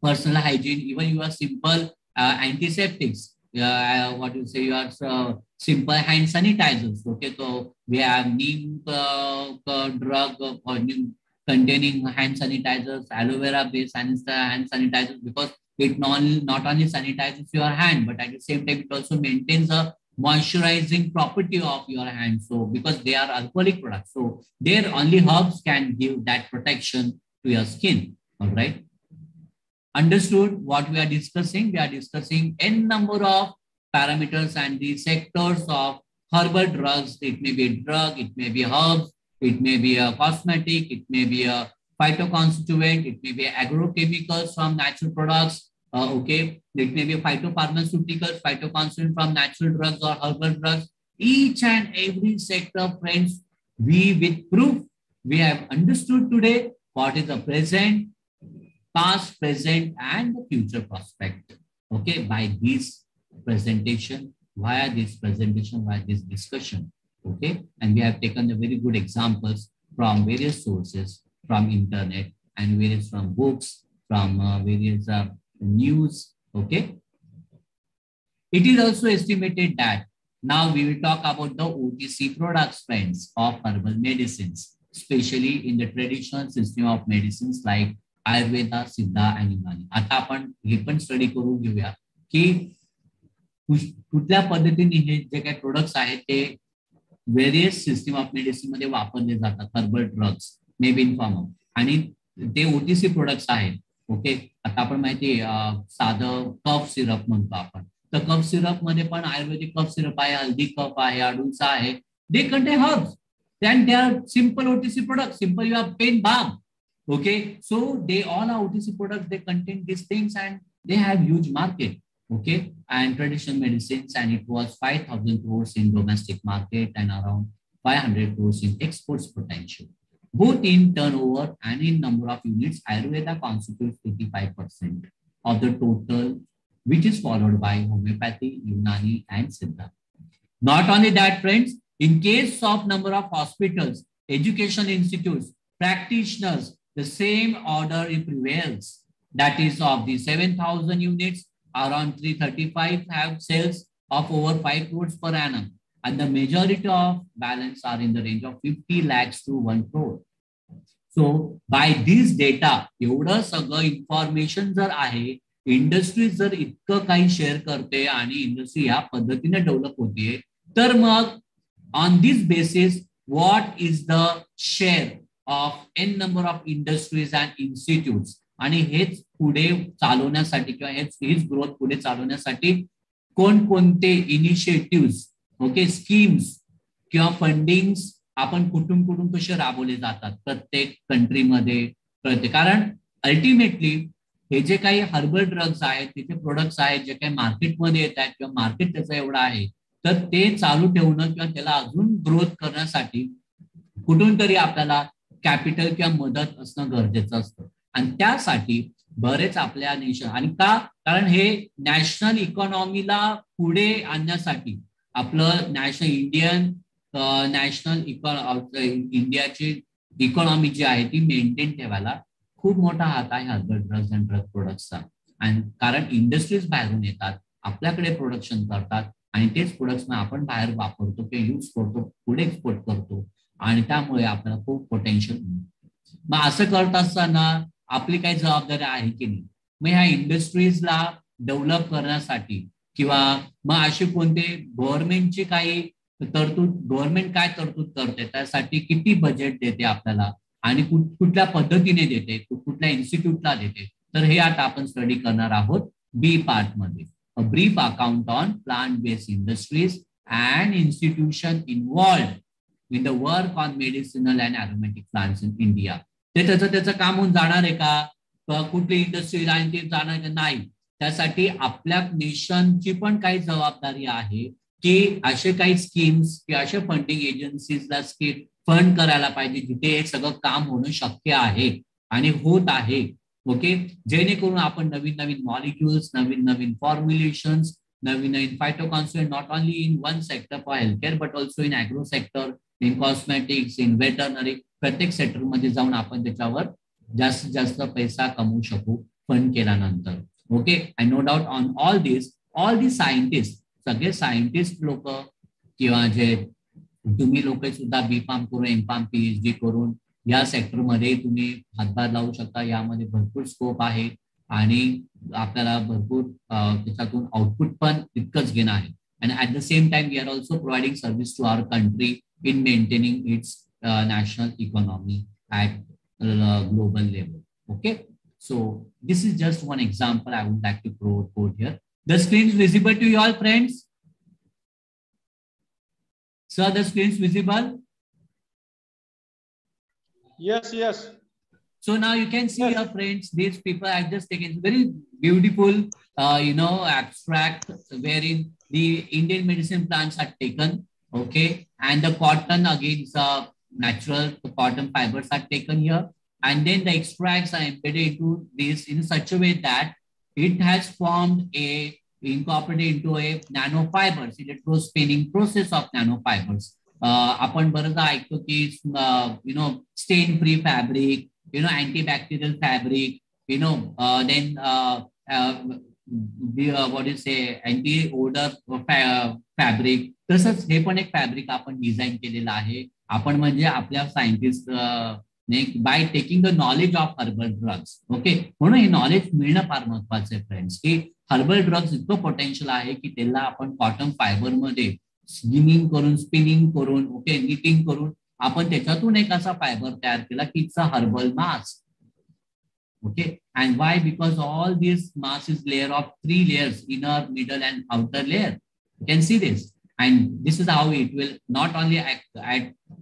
personal hygiene, even your simple antiseptics. What you say, your simple hand sanitizers. Okay, so we have neem drug or neem containing hand sanitizers, aloe vera based hand sanitizers, because it not only sanitizes your hand, but at the same time, it also maintains a moisturizing property of your hand. So because they are alcoholic products, so there only herbs can give that protection to your skin. All right. Understood what we are discussing? We are discussing n number of parameters and the sectors of herbal drugs. It may be a drug, it may be herbs, it may be a cosmetic, it may be a phytoconstituent, it may be agrochemicals from natural products. Okay, it may be phytopharmaceuticals, phytoconstituent from natural drugs or herbal drugs. Each and every sector, friends, we with proof, we have understood today what is the present, past, present, and the future prospect. Okay, by this presentation, via this discussion. Okay, and we have taken the very good examples from various sources, from internet and various from books, from various news. Okay, it is also estimated that now we will talk about the OTC products, friends, of herbal medicines, especially in the traditional system of medicines like Ayurveda, Siddha and Unani. आता आपण हे पण study करून घेऊया की कुठल्या पद्धतीने हे जे काही products आहेत ते व्हेरियस सिस्टम ऑफ मेडिसिन मध्ये वापरले जातात. Herbal drugs may be in form of आणि ते ओटीसी प्रोडक्ट्स आहेत. ओके, आता आपण माहिती साधं कफ सिरप म्हणतो आपण, तर कफ सिरप मध्ये पण आयुर्वेदिक कफ सिरप आहे, हल्दी कफ आहे, अडुळसा आहे. They contain herbs and they are simple OTC products. Simple, you have pain balm. Okay, so they all are OTC products. They contain these things and they have huge market. Okay, and traditional medicines, and it was 5,000 crores in domestic market and around 500 crores in exports potential. Both in turnover and in number of units, Ayurveda constitutes 85% of the total, which is followed by homeopathy, Unani, and Siddha. Not only that, friends, in case of number of hospitals, education institutes, practitioners, the same order prevails. That is, of the 7,000 units, around 335 have sales of over 5 crores per annum. And the majority of balance are in the range of 50 lakhs to 1 crore. So by this data, एवढं सगळं information जर आहे, industry जर इतकं काही share करते आणि industry या पद्धतीने डेव्हलप होते, तर मग on this basis, what is the share of n number of industries and institutes? आणि हेच पुढे चालवण्यासाठी किंवा हेच ग्रोथ पुढे चालवण्यासाठी कोणकोणते इनिशिएटिव्स, ओके, स्कीम्स किंवा फंडिंग्स आपण कुठून कसे राबवले जातात प्रत्येक कंट्रीमध्ये कळते. कारण अल्टिमेटली हे जे काही हर्बल ड्रग्स आहेत, त्याचे प्रोडक्ट्स आहेत, जे काही मार्केटमध्ये येत आहेत किंवा मार्केट त्याचं एवढं आहे, तर ते चालू ठेवणं किंवा त्याला अजून ग्रोथ करण्यासाठी कुठून तरी आपल्याला कॅपिटल किंवा मदत असणं गरजेचं असतं. आणि त्यासाठी बरेच आपल्या नेशन, आणि का, कारण हे नॅशनल इकॉनॉमीला पुढे आणण्यासाठी आपलं नॅशनल इंडियाची इकॉनॉमी जी आहे ती मेंटेन ठेवायला खूप मोठा हात आहे हर्बल ड्रग्स अँड ड्रग प्रोडक्ट्सचा. आणि कारण इंडस्ट्रीज बाहेरून येतात, आपल्याकडे प्रोडक्शन करतात, आणि तेच प्रोडक्ट्स आपण बाहेर वापरतो किंवा यूज करतो, पुढे एक्सपोर्ट करतो, आणि त्यामुळे आपल्याला खूप पोटेन्शियल. मग असं करत असताना आपली काही जबाबदारी आहे की नाही? मग ह्या इंडस्ट्रीजला डेव्हलप करण्यासाठी किंवा मग असे कोणते गव्हर्नमेंटची काही तरतूद, गव्हर्नमेंट काय तरतूद करते, त्यासाठी किती बजेट देते आपल्याला, आणि कुठल्या पद्धतीने देते, कुठल्या इन्स्टिट्यूटला देते, तर हे आता आपण स्टडी करणार आहोत बी पार्ट मध्ये. A brief account on plant based industries and institution involved in the work on medicinal and aromatic plants in India. ते त्याचं काम होऊन जाणार आहे का? कुठली इंडस्ट्री लाईन ते जाणार का? नाही. त्यासाठी आपल्या नेशनची पण काही जबाबदारी आहे की असे काही स्कीम्स किंवा अशा फंडिंग एजन्सीजला फंड करायला पाहिजे जिथे हे सगळं काम होणं शक्य आहे आणि होत आहे. ओके, जेणेकरून आपण नवीन नवीन मॉलिक्युल्स, नवीन नवीन फॉर्म्युलेशन्स, नवीन नवीन phytoconstituent not only in one sector for healthcare but also in agro sector, in cosmetics, in veterinary, प्रत्येक सेक्टरमध्ये जाऊन आपण त्याच्यावर जास्तीत जास्त पैसा कमवू शकू फंड केल्यानंतर. Okay, I know doubt on all the scientist, सगळे सायंटिस्ट लोक किंवा जे तुम्ही लोक सुद्धा बी फार्म करून, एम फार्म, पीएचडी करून या सेक्टरमध्ये तुम्ही हातभार लावू शकता. यामध्ये भरपूर स्कोप आहे आणि आपल्याला भरपूर त्याच्यातून आउटपुट पण तितकंच घेणं आहे. And at the same time we are also providing service to our country in maintaining its national economy at global level. Okay, so this is just one example I would like to quote here. The screen is visible to you all, friends? Sir, the screen is visible? Yes. So now you can see your friends, these people I just taken very beautiful, abstract wherein the Indian medicine plants are taken. Okay, and the cotton again is natural, the cotton fibers are taken here, and then the extracts are embedded into this in such a way that it has formed incorporated into a nanofibers, electro spinning process of nanofibers. आपण बरंचदा ऐकतो की stain free fabric, antibacterial fabric, then what do you say, anti odor fabric. तसंच हे पण एक fabric आपण design केलेलं आहे आपण, म्हणजे आपल्या scientist by taking the knowledge of herbal drugs. Okay, म्हणून हे नॉलेज मिळणं फार महत्वाचं आहे फ्रेंड्स, की हर्बल ड्रग्स इतकं पोटेन्शियल आहे की त्याला आपण कॉटन फायबर मध्ये स्पिनिंग करून ओके, निटिंग करून आपण त्याच्यातून एक असा फायबर तयार केला की it's a herbal mask. Okay, and why? Because all this mass is layer of 3 layers, inner, middle and outer layer. You can see this, and this is how it will not only act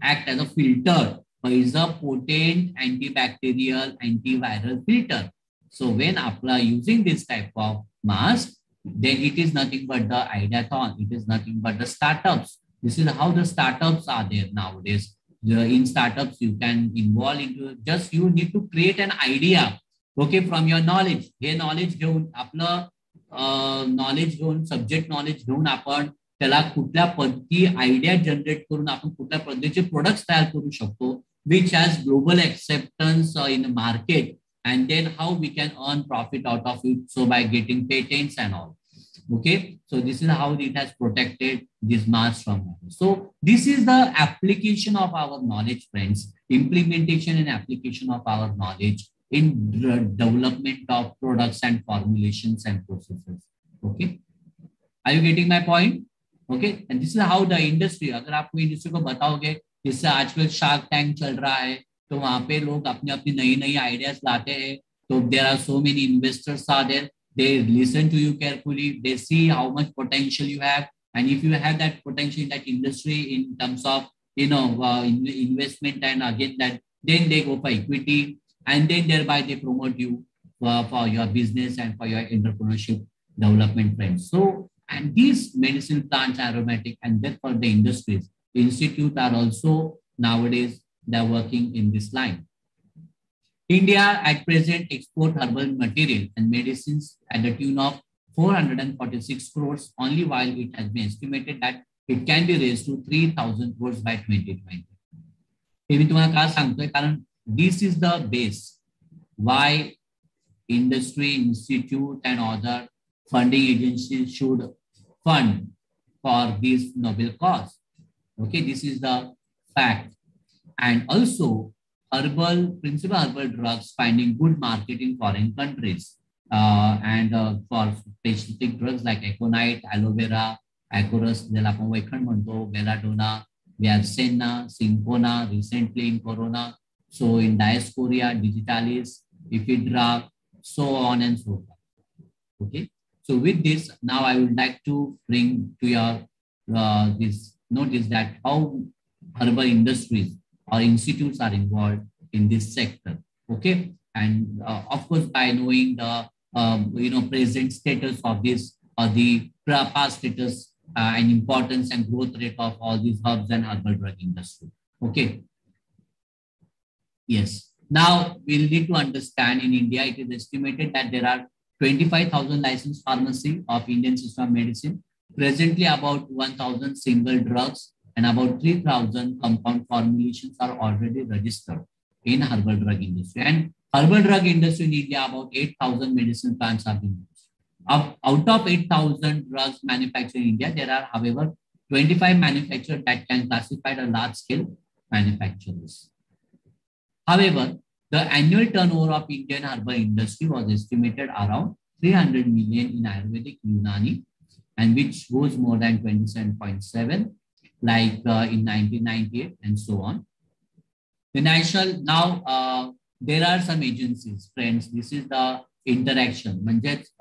as a filter, but is a potent antibacterial, antiviral filter. So when using this type of mask, then it is nothing but the ideathon, it is nothing but the startups. This is how the startups are there nowadays. In startups you can involve into, just you need to create an idea. Okay, from your knowledge. हे knowledge घेऊन, आपलं knowledge घेऊन, subject knowledge घेऊन आपण त्याला कुठल्या पद्धती idea generate करून आपण कुठल्या पद्धतीचे प्रोडक्ट्स तयार करू शकतो which has global acceptance in market, and then how we can earn profit out of it, so by getting patents and all. Okay, so this is how it has protected this mass from water. So this is the application of our knowledge, friends, implementation and application of our knowledge in development of products and formulations and processes. Okay, are you getting my point? Okay, and this is how the industry, अगर आप कोई industry को बताओगे, जिससे आजकल shark tank चल रहा है, तो वहां पे लोग अपनी अपनी नई नई आइडियाज लाते हैं. तो there are so many investors are there. They listen to you carefully. They see how much potential you have, and if you have that potential in that industry in terms of investment, and again that then they go for equity, and then thereby they promote you for your business and for your entrepreneurship development, friends. So, and these medicinal plants, aromatic, and therefore the industries, institute are also nowadays they're working in this line. India at present export herbal material and medicines at the tune of 446 crores only, while it has been estimated that it can be raised to 3,000 crores by 2020. हे मी तुम्हाला का सांगतोय कारण this is the base why industry, institute and other funding agencies should fund for this noble cause. Okay, this is the fact. And also principal herbal drugs finding good market in foreign countries. And for specific drugs like aconite, aloe vera, acorus, belladonna, we have senna, syncona, recently in corona. So in diaspora, digitalis, ephedra, so on and so forth. Okay. So with this, now I would like to bring to your this notice that how herbal industries or institutes are involved in this sector. Okay. And of course, by knowing the present status of this or the past status and importance and growth rate of all these herbs and herbal drug industry. Okay. Yes. Now we'll need to understand in India, it is estimated that there are 25,000 licensed pharmacy of Indian system of medicine. Presently, about 1,000 single drugs and about 3,000 compound formulations are already registered in herbal drug industry. And herbal drug industry in India, about 8,000 medicine plants have been used. Out of 8,000 drugs manufactured in India, there are, however, 25 manufacturers that can classify as large-scale manufacturers. However, the annual turnover of Indian herbal industry was estimated around 300 million in Ayurvedic Unani, and which goes more than 27.7, like in 1998 and so on. The national, now there are some agencies, friends, this is the interaction,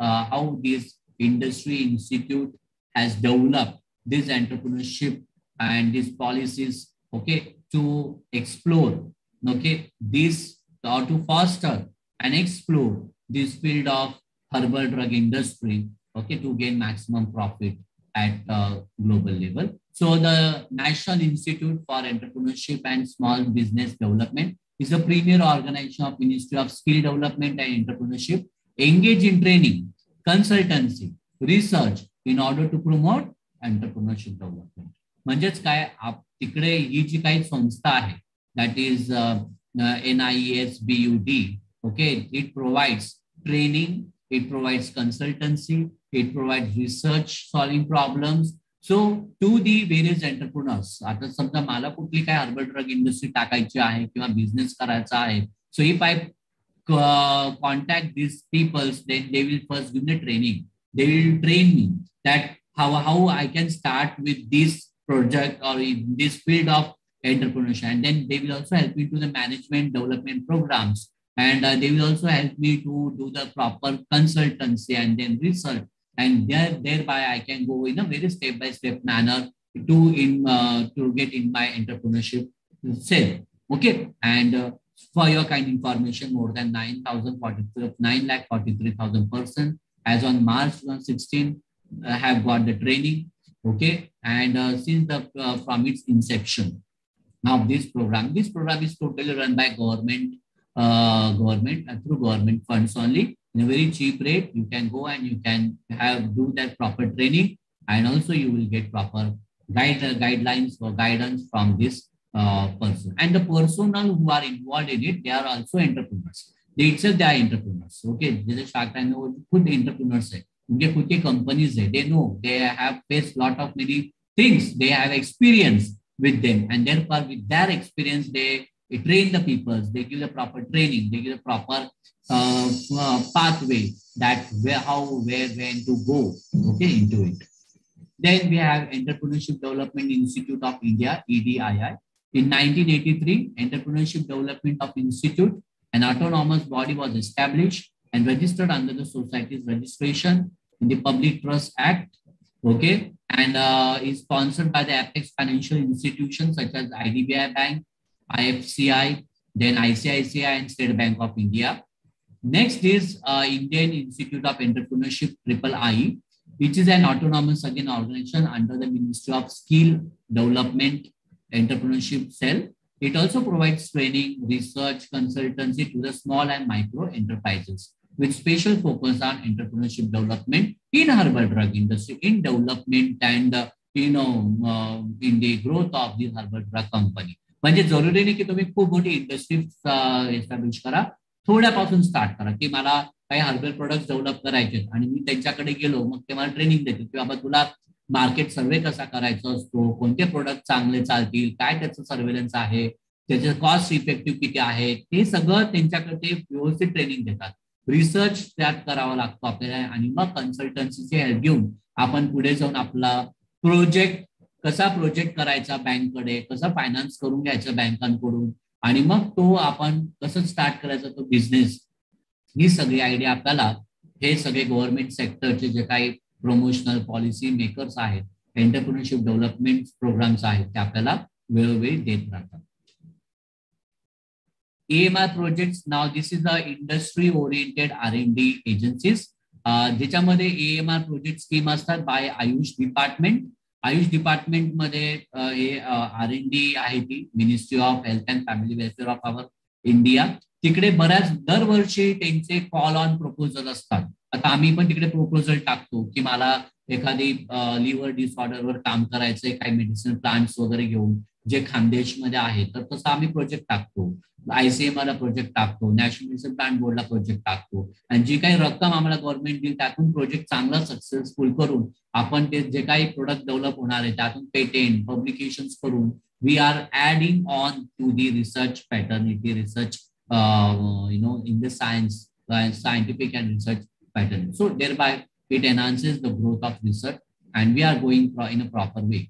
how this industry institute has developed this entrepreneurship and these policies, okay, to explore, okay, this or to foster and explore this field of herbal drug industry, okay, to gain maximum profit at global level. So the National Institute for Entrepreneurship and Small Business Development is a premier organization of Ministry of Skill Development and Entrepreneurship, engage in training, consultancy, research in order to promote entrepreneurship development. म्हणजेच काय तिकडे ही जी काही संस्था आहे, that is NIESBUD, okay, it provides training, it provides consultancy, it provides research solving problems. So to the various entrepreneurs, आता समजा मला कुठली काय हर्बल ड्रग इंडस्ट्री टाकायची आहे किंवा बिझनेस करायचा आहे, so if I contact these people, then they will first give me training. They will train me that how I can start with this project or in this field of entrepreneurship, and then they will also help me to the management development programs, and they will also help me to do the proper consultancy and then research, and thereby I can go in a very step-by-step manner to get in my entrepreneurship self. Okay, and for your kind information, more than 9,43,000 persons as on March 2016 have got the training. Okay, and since from its inception. Now this program is totally run by government and through government funds only in a very cheap rate. You can go and you can do that proper training, and also you will get proper guidelines or guidance from this person. And the personnel who are involved in it, they are also entrepreneurs. They itself they are entrepreneurs. Okay, जैसे Shark Tank में खुद entrepreneurs है, उनके खुद के companies है. They know they have faced lot of many things. They have experience with them, and therefore with their experience they train the people, they give the proper training, they give the proper pathway that where when to go, okay, into it. Then we have Entrepreneurship Development Institute of India, EDII. In 1983, Entrepreneurship Development of Institute, an autonomous body, was established and registered under the society's registration in the Public Trust Act. Okay, and is sponsored by the Apex financial institutions such as IDBI Bank, IFCI, then ICICI and State Bank of India. Next is Indian Institute of Entrepreneurship (III), which is an autonomous again organization under the Ministry of Skill Development Entrepreneurship Cell. It also provides training, research, consultancy to the small and micro enterprises with special focus on entrepreneurship development in herbal drug industry, in development and in the growth of the herbal drug company. म्हणजे जरुरी नाही की तुम्ही खूप मोठी industry establish करा, थोड्यापासून start करा की मला काही हर्बल प्रोडक्ट्स डेव्हलप करायचे आणि मी त्यांच्याकडे गेलो, मग ते मला ट्रेनिंग देतील की बाबा तुला मार्केट सर्वे कसा करायचा असतो, कोणते प्रोडक्ट चांगले चालतील, काय त्याचं सर्वेलन्स आहे, त्याचे कॉस्ट इफेक्टिव्ह किती आहे, ते सगळं त्यांच्याकडे ते व्यवस्थित ट्रेनिंग देतात. रिसर्च त्यात करावा लागतो आपल्याला आणि मग कन्सल्टन्सीची हेल्प घेऊन आपण पुढे जाऊन आपला प्रोजेक्ट कसा प्रोजेक्ट करायचा बँककडे, कसा फायनान्स करून घ्यायचा बँकांकडून आणि मग तो आपण कसं स्टार्ट करायचा तो बिझनेस, ही सगळी आयडिया आपल्याला हे सगळे गव्हर्नमेंट सेक्टरचे जे काही प्रमोशनल पॉलिसी मेकर्स आहेत, एंटरप्रेन्योरशिप डेव्हलपमेंट प्रोग्राम्स आहेत, ते आपल्याला वेळोवेळी देत राहतात. AMR projects, now this is the industry oriented R&D agencies, ज्याच्यामध्ये AMR प्रोजेक्ट स्कीम असतात by AYUSH department. AYUSH department मध्ये हे R&D आहे ती ministry of health and family welfare of our India. तिकडे बऱ्याच दरवर्षी त्यांचे कॉल ऑन प्रपोजल असतात. आता आम्ही पण तिकडे प्रपोजल टाकतो की मला एखादी लिव्हर डिसऑर्डरवर काम करायचंय, काही मेडिसिनल प्लांट्स वगैरे घेऊन जे खानदेशमध्ये आहे, तर तसं आम्ही प्रोजेक्ट टाकतो. ICMR ला प्रोजेक्ट टाकतो, नॅशनल मेडिसिन प्लांट बोर्डला प्रोजेक्ट टाकतो आणि जी काही रक्कम आम्हाला गव्हर्नमेंट देईल त्यातून प्रोजेक्ट चांगला सक्सेसफुल करून आपण ते जे काही प्रोडक्ट डेव्हलप होणार आहे त्यातून पेटेंट पब्लिकेशन्स करून we are adding on to the research paternity research in the scientific and research pattern. So thereby it enhances the growth of research and we are going in a proper way.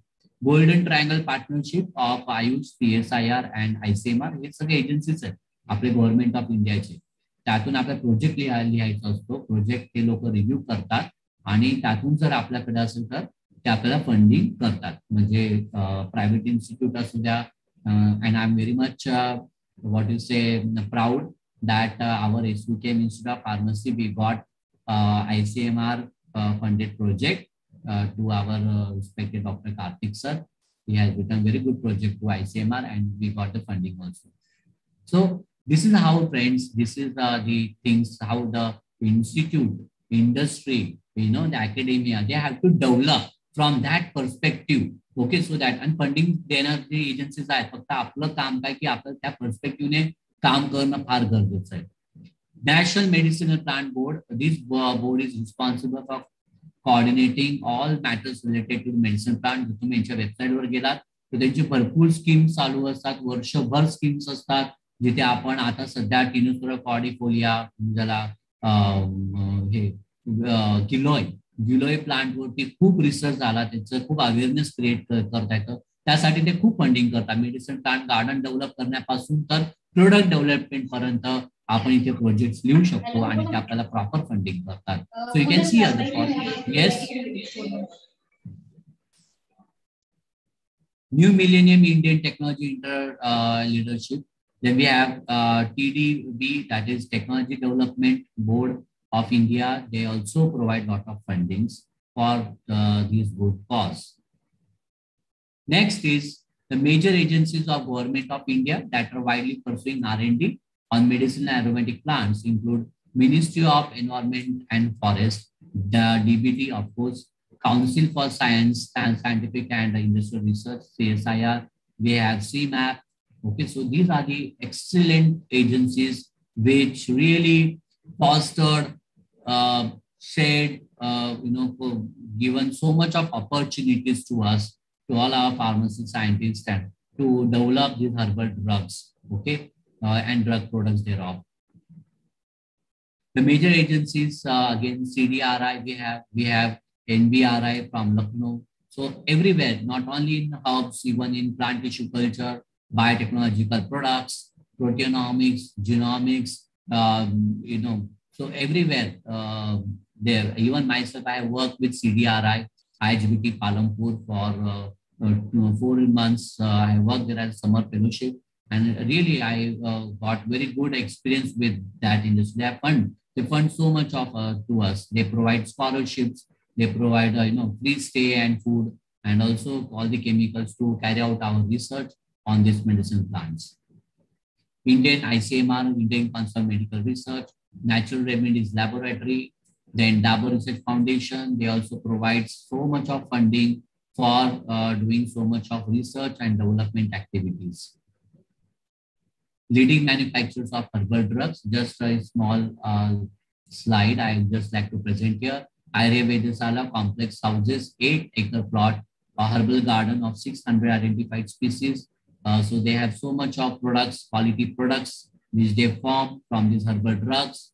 Golden Triangle Partnership of Ayush, CSIR and ICMR हे सगळे agencies आहेत आपले government of इंडियाचे. त्यातून आपला project लिहायचा असतो. Project हे लोक review करतात आणि त्यातून जर आपल्याकडे असेल तर ते आपल्याला फंडिंग करतात. म्हणजे प्रायव्हेट इन्स्टिट्यूट असू द्या. And I am very much what you say proud that our SUKM Institute of Pharmacy we got ICMR funded project to our respected Dr. Karthik sir. He has written very good project to ICMR and we got the funding also. So this is how, friends, this is the things how the institute, industry, the academia, they have to develop from that perspective. Okay, so that and funding देणारे agencies आहेत, फक्त आपलं काम काय की आपलं त्या पर्स्पेक्टिव्हने काम करणं फार गरजेचं आहे. National medicinal plant board, this board is responsible for coordinating all matters related to medicine plant. जर तुम्ही यांच्या वेबसाईटवर गेलात तर त्यांची भरपूर स्कीम्स चालू असतात, वर्षभर स्कीम्स असतात, जिथे आपण आता सध्या टिनोसोरा कॉर्डिफोलिया, ज्याला हे गिलोय प्लांटवरती खूप रिसर्च झाला, त्याचं खूप अवेअरनेस क्रिएट करता येतं. त्यासाठी ते खूप फंडिंग करतात. मेडिसिन प्लांट गार्डन डेव्हलप करण्यापासून तर प्रोडक्ट डेव्हलपमेंट पर्यंत आपण इथे प्रोजेक्ट लिहू शकतो आणि ते आपल्याला प्रॉपर फंडिंग करतात. So you can see other for yes. New millennium Indian technology inter leadership. Then we have TDB, that is Technology Development Board of India. They also provide lot of fundings for these good cause. Next is the major agencies of Government of India that are widely pursuing R&D on medicinal and aromatic plants include Ministry of Environment and Forest, the DBT, of course, Council for Science and Scientific and Industrial Research, CSIR. We have CMAP. Okay, so these are the excellent agencies which really fostered, shared, given so much of opportunities to us, to all our pharmacy scientists, and to develop these herbal drugs, okay, and drug products thereof. The major agencies, again, CDRI, we have NBRI from Lucknow. So everywhere, not only in herbs, even in plant tissue culture, biotechnological products, proteomics, genomics, so everywhere there. Even myself, I have worked with CDRI, IHBT Palampur for 4 months. I worked there as summer fellowship, And really, I got very good experience with that industry. They fund so much of to us. They provide scholarships. They provide free stay and food, and also all the chemicals to carry out our research on these medicine plants. Indian ICMR, Indian Council of Medical Research, Natural Remedies Laboratory, then Dabur Research Foundation. They also provide so much of funding for doing so much of research and development activities. Leading manufacturers of herbal drugs, just a small slide I just like to present here. Ayurvedasala complex houses 8-acre plot, a herbal garden of 600 identified species. So they have so much of products, quality products, which they form from these herbal drugs.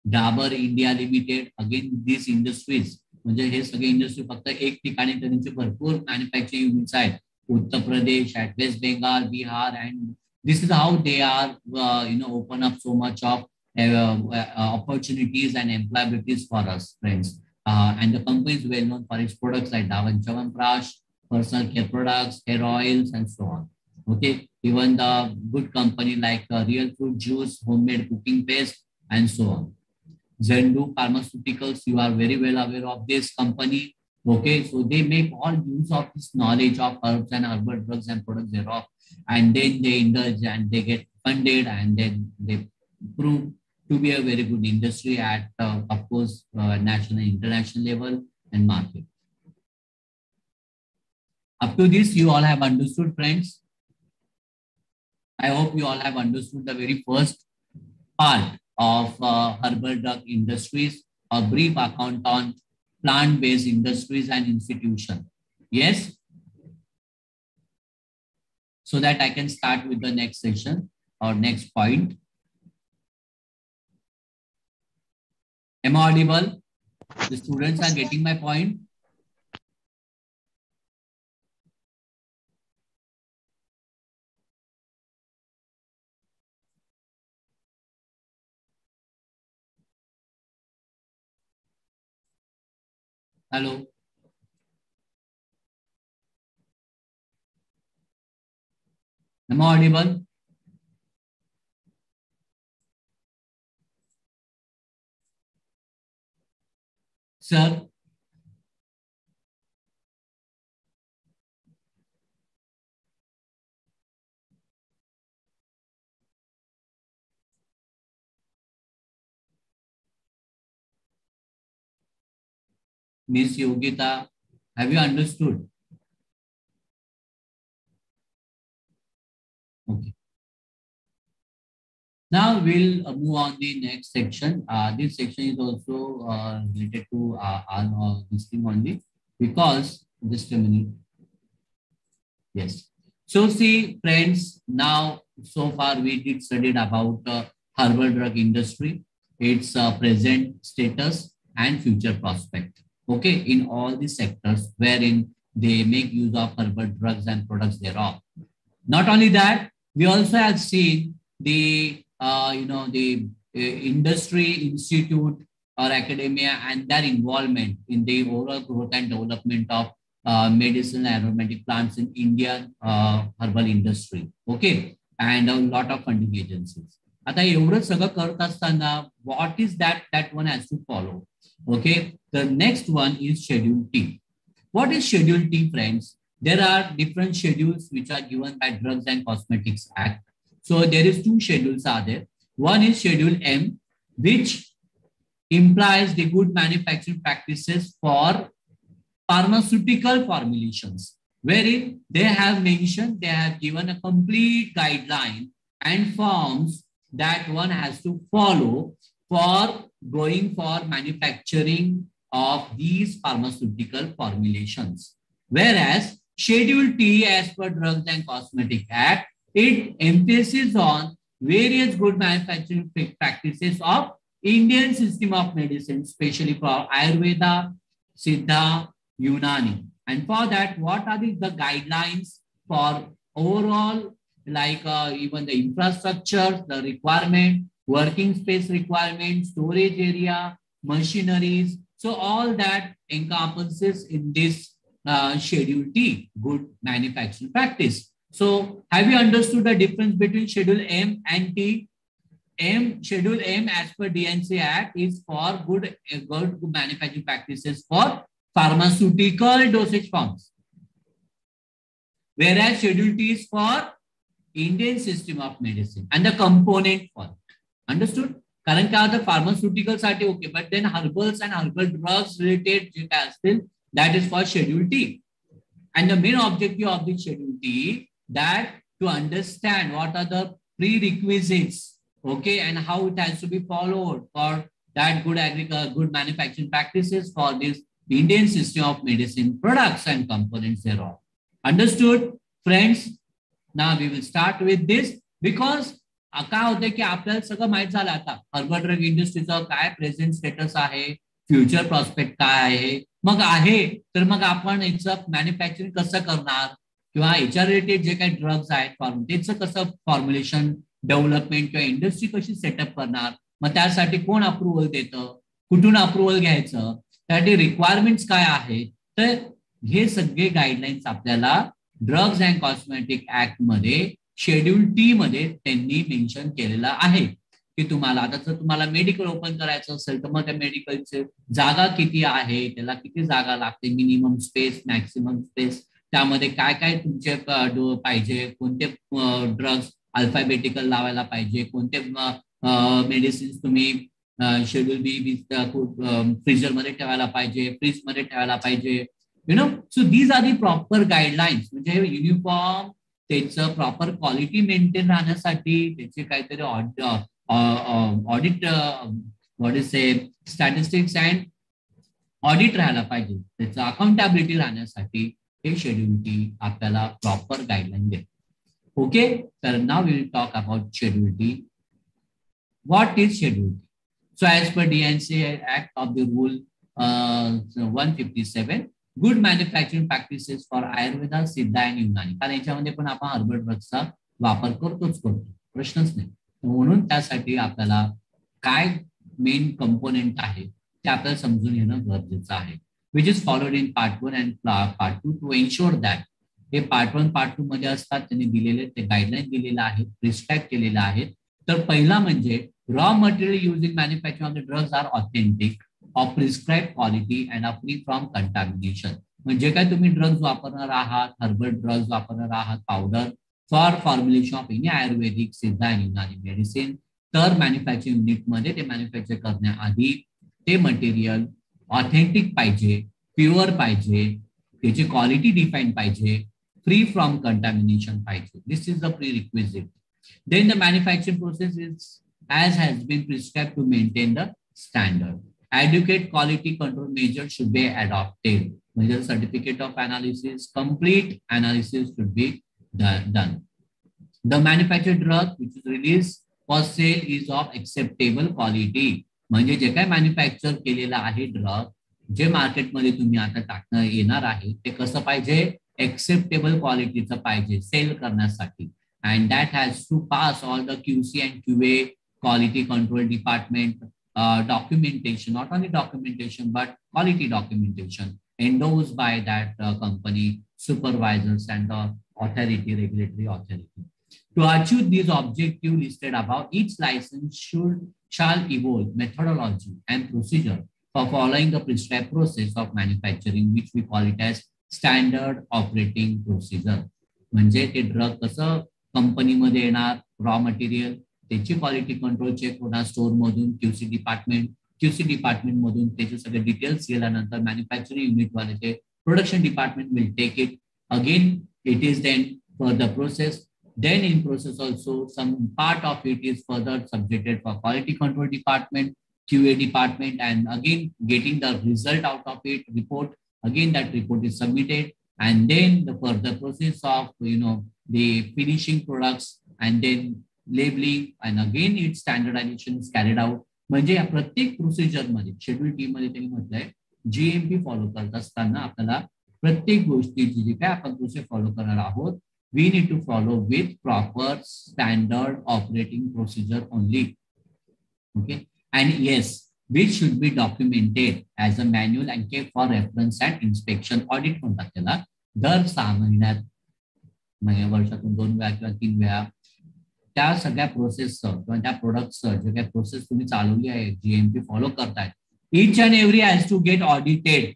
Dabur India Limited, again these industries, म्हणजे हे सगळे industry फक्त एक ठिकाणी त्यांचे भरपूर manufacturing units आहेत. Uttar Pradesh, at West Bengal, Bihar, and this is how they are, open up so much of opportunities and employabilities for us, friends. And the company is well known for its products like Dawan Chyawanprash, personal care products, hair oils, and so on. Okay, even the good company like Real Fruit Juice, homemade cooking paste, and so on. Zendu Pharmaceuticals, you are very well aware of this company. Okay, so they make all use of this knowledge of herbs and herbal drugs and products thereof, and then they indulge and they get funded, and then they prove to be a very good industry at, of course, national and international level and market. Up to this, you all have understood, friends. I hope you all have understood the very first part of herbal drug industries, a brief account on plant-based industries and institution. Yes? So that I can start with the next session or next point. Am I audible? The students are getting my point? Hello? Am I audible? Sir? Miss Yogita, have you understood? Okay. Now we'll move on the next section. This section is also related to this thing only, because just a minute. Yes. So see, friends, now so far we did studied about herbal drug industry, its present status and future prospect. Okay, in all the sectors wherein they make use of herbal drugs and products thereof. Not only that, we also have seen the the industry, institute, or academia and their involvement in the overall growth and development of medicinal and aromatic plants in Indian herbal industry. Okay, and a lot of funding agencies. आता एवढं सगळं करत असताना what is that one has to follow? Okay, the next one is Schedule T. What is Schedule T, friends? There are different schedules which are given by Drugs and Cosmetics Act. So there is two schedules are there. One is Schedule M, which implies the good manufacturing practices for pharmaceutical formulations, wherein they have mentioned, they have given a complete guideline and forms that one has to follow for going for manufacturing of these pharmaceutical formulations. Whereas Schedule T, as per Drugs and Cosmetic Act, it emphasizes on various good manufacturing practices of Indian system of medicine, especially for Ayurveda, Siddha, Unani. And for that, what are the guidelines for overall, like even the infrastructure, the requirement, working space requirement, storage area, machineries. So all that encompasses in this Schedule T, good manufacturing practice. So have you understood the difference between Schedule M and T? Schedule M as per DNC Act is for good manufacturing practices for pharmaceutical dosage forms. Whereas Schedule T is for Indian system of medicine and the component for it. Understood? कारण काय होतं pharmaceutical साठी okay, but then herbals and herbal drugs related जे काय असतील that is for schedule T. And the main objective of the Schedule T that to understand what are the prerequisites, okay, and how it has to be followed for that good manufacturing practices for this Indian system of medicine products and components thereof. Understood, friends? Now we will start with this because काय होते की आपल्याला सगळं माहित झालं आता herbal drug इंडस्ट्रीचं काय present status आहे, फ्युचर प्रॉस्पेक्ट काय आहे. मग आहे तर मग आपण याचं मॅन्युफॅक्चरिंग कसं करणार किंवा याच्या रिलेटेड जे काही ड्रग्स आहेत त्याचं कसं फॉर्म्युलेशन डेव्हलपमेंट किंवा इंडस्ट्री कशी सेटअप करणार, मग त्यासाठी कोण अप्रुव्हल देतं, कुठून अप्रुव्हल घ्यायचं, त्यासाठी रिक्वायरमेंट्स काय आहेत. तर हे सगळे गाईडलाईन्स आपल्याला ड्रग्ज अँड कॉस्मेटिक ऍक्ट मध्ये शेड्यूल टी मध्ये त्यांनी मेन्शन केलेलं आहे की तुम्हाला आता जर तुम्हाला मेडिकल ओपन करायचं असेल तर मग त्या मेडिकलचे जागा किती आहे, त्याला किती जागा लागते, मिनिमम स्पेस, मॅक्सिमम स्पेस, त्यामध्ये काय काय तुमचे पाहिजे, कोणते ड्रग्स अल्फाबेटिकल लावायला पाहिजे, कोणते मेडिसिन्स तुम्ही शेड्यूल बी फ्रीजर मध्ये ठेवायला पाहिजे, फ्रीज मध्ये ठेवायला पाहिजे, you know. So these are the proper guidelines. म्हणजे युनिफॉर्म त्याचं प्रॉपर क्वालिटी मेंटेन राहण्यासाठी त्याचे काहीतरी audit what is say statistics and audit राहायला पाहिजे, त्याचं अकाउंटेबिलिटी राहण्यासाठी हे शेड्यूल टी आपल्याला प्रॉपर गाईडलाईन देते. ओके, तर now we will talk about schedule T. What is schedule T? So as per DNC act of the rule 157 good manufacturing practices for Ayurveda, Siddha आणि युनानी. कारण याच्यामध्ये पण आपण हर्बल ड्रग्सचा वापर करतो, प्रश्नच नाही. म्हणून त्यासाठी आपल्याला काय मेन कंपोनेंट आहे ते आपल्याला समजून घेणं गरजेचं आहे. Which is followed in part 1 and part 2 to ensure that. हे पार्ट 1 पार्ट 2 मध्ये असतात, त्यांनी दिलेले ते गाईडलाईन दिलेले आहेत, प्रिस्क्राईब केलेले आहेत. तर पहिला म्हणजे raw material use in manufacturing of the drugs are authentic of prescribe quality and are free from contamination. म्हणजे काय तुम्ही ड्रग्ज वापरणार आहात, हर्बल ड्रग्ज वापरणार आहात, powder for formulation of any Ayurvedic, सिद्धा आणि युनानी मेडिसिन, तर मॅन्युफॅक्चरिंग युनिटमध्ये ते मॅन्युफॅक्चर करण्याआधी ते मटेरियल ऑथेंटिक पाहिजे, प्युअर पाहिजे, त्याची क्वालिटी डिफाईन पाहिजे, फ्री फ्रॉम कंटॅमिनेशन पाहिजे. This is the prerequisite. Then the manufacturing process is as has been prescribed to maintain the standard. Adequate quality control measures should be adopted. Major certificate of analysis, complete analysis should be done. The manufactured drug which is released for sale is of acceptable quality. म्हणजे जे काय manufacture केलेला आहे drug, जे मार्केटमध्ये तुम्ही आता टाकणं येणार आहे ते कसं पाहिजे, एक्सेप्टेबल क्वालिटीचं पाहिजे सेल करण्यासाठी. And that has to pass all the QC and QA quality control department documentation, not only documentation but quality documentation endorsed by that company supervisors and the authority, regulatory authority. To achieve these objectives listed above, each license shall evolve methodology and procedure for following the prescribed process of manufacturing, which we call it as standard operating procedure. म्हणजे ते drug कसं कंपनीमध्ये येणार, raw material त्याची quality control check होणार store मधून, QC department मधून त्याचे सगळे डिटेल्स गेल्यानंतर मॅन्युफॅक्चरिंग युनिट वाले ते production department will take it again. It is then for the process. Then in process also some part of it is further subjected for quality control department, QA department, and again getting the result out of it, report. Again that report is submitted, and then the further process of the finishing products and then labeling, and again its standardization is carried out. म्हणजे या प्रत्येक procedure मध्ये schedule T मध्ये त्यांनी म्हटलंय GMP follow करत असताना आपल्याला प्रत्येक गोष्टीची जी काय आपण प्रोसेस फॉलो करणार आहोत, we need to follow with proper standard operating procedure only. Okay, and yes, which should be documented as a manual and kept for reference and inspection. Audit म्हणतात त्याला. दर 6 महिन्यात वर्षातून 2 वेळा किंवा 3 वेळा त्या सगळ्या प्रोसेसचं किंवा त्या प्रोडक्टचं जे काही प्रोसेस तुम्ही चालवली आहे, GMP फॉलो करताय, each and every has to get audited.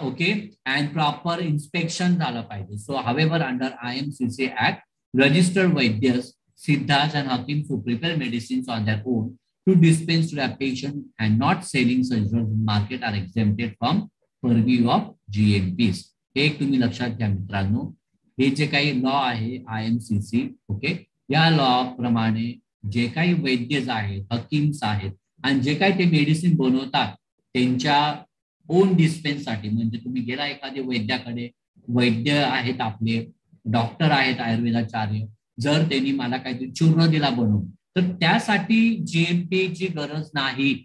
Okay, and proper inspection झालं पाहिजे. So however, under IMCC Act, registered Vaidyas, Siddhas and Hakim who prepare medicines on their own to dispense to their patient and not selling such drugs in market are exempted from purview of GMPs. हे एक तुम्ही लक्षात घ्या मित्रांनो. हे जे काही law आहे IMCC, okay, या law प्रमाणे जे काही वैद्य आहेत, हकीम्स आहेत आणि जे काही ते मेडिसिन बनवतात त्यांच्या ओन डिस्पेन्ससाठी, म्हणजे तुम्ही गेला एखाद्या वैद्याकडे, वैद्य आहेत आपले, डॉक्टर आहेत आयुर्वेदाचार्य, जर त्यांनी मला काहीतरी चूर्ण दिला बनवून, तर त्यासाठी GMP ची गरज नाही.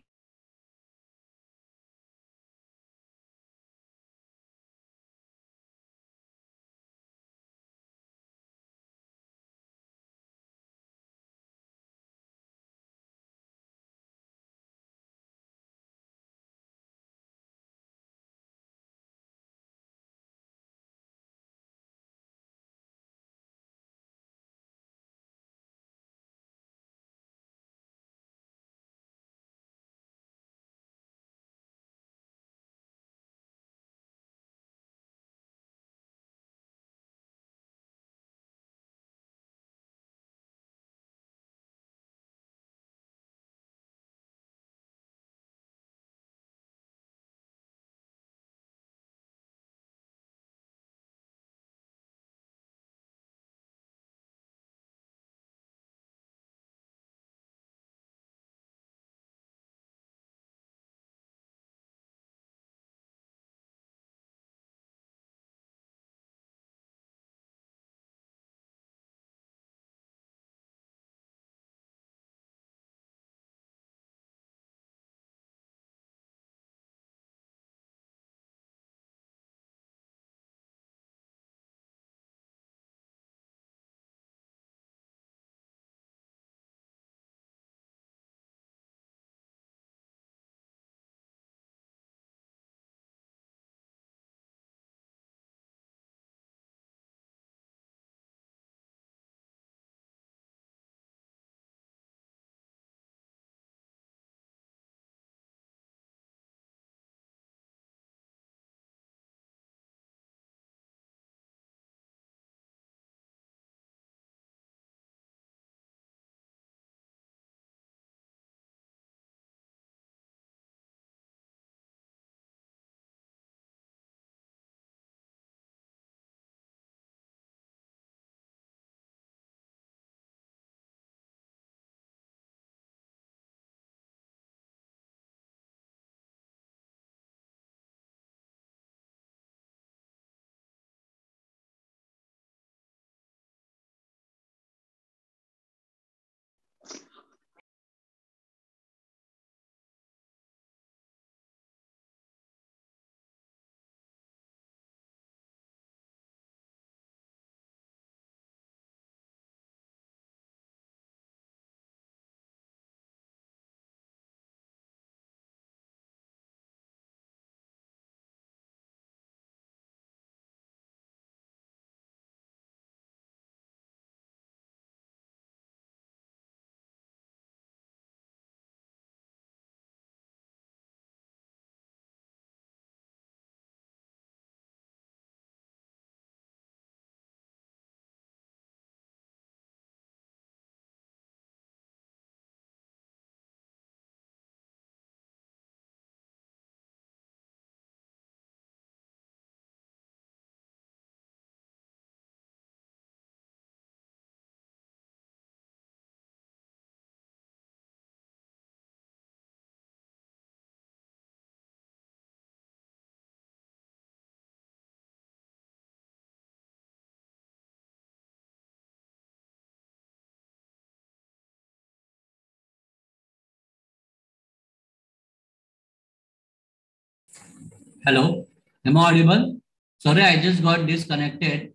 Hello, am I audible? Sorry, I just got disconnected.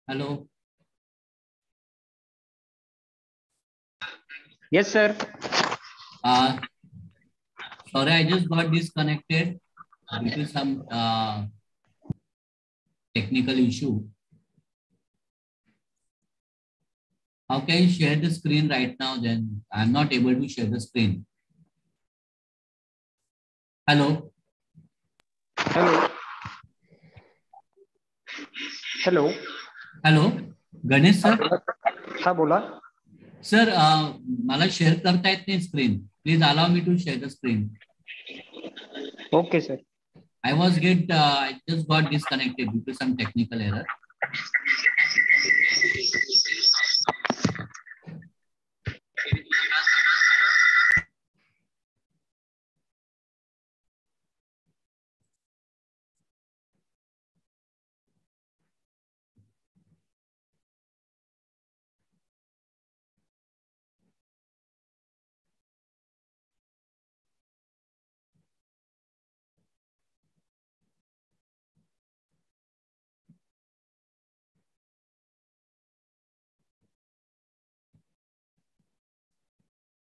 Hello. Yes, sir. Sorry, I just got disconnected due to some technical issue. How can I share the screen right now? Then I'm not able to share the screen. Hello. Hello. Hello. Hello. Ganesh sir. हाँ बोला. Sir, मला share करता येत नाही screen. Please allow me to share the screen. Okay, sir. I just got disconnected due to some technical error.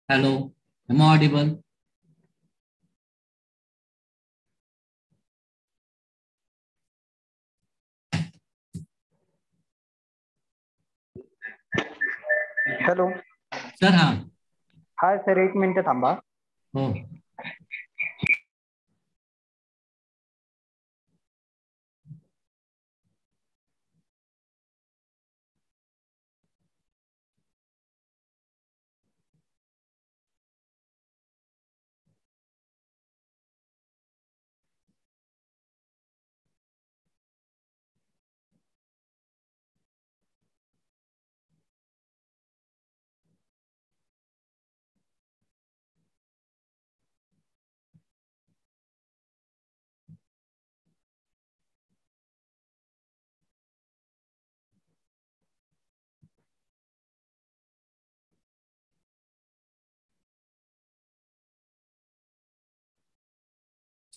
Hello. Am I audible? Hello. Sir, हाँ. हाँ sir, एक minute थांबा. हो.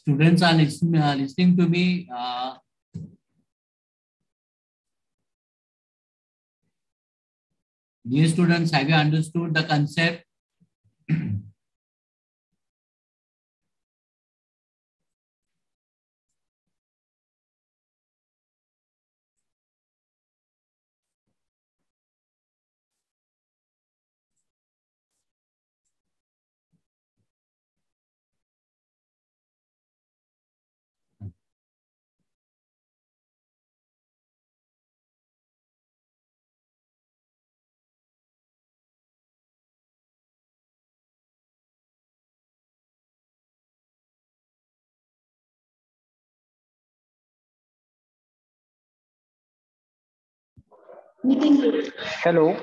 Students are listening to me. Dear students, have you understood the concept? Hello.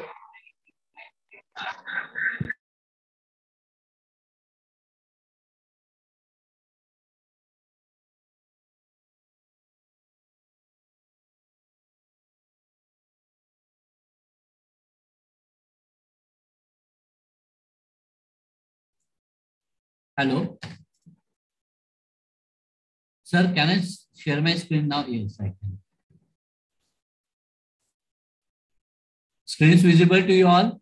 Hello. Sir, can I share my screen now? Yes, I can. Screen is visible to you all?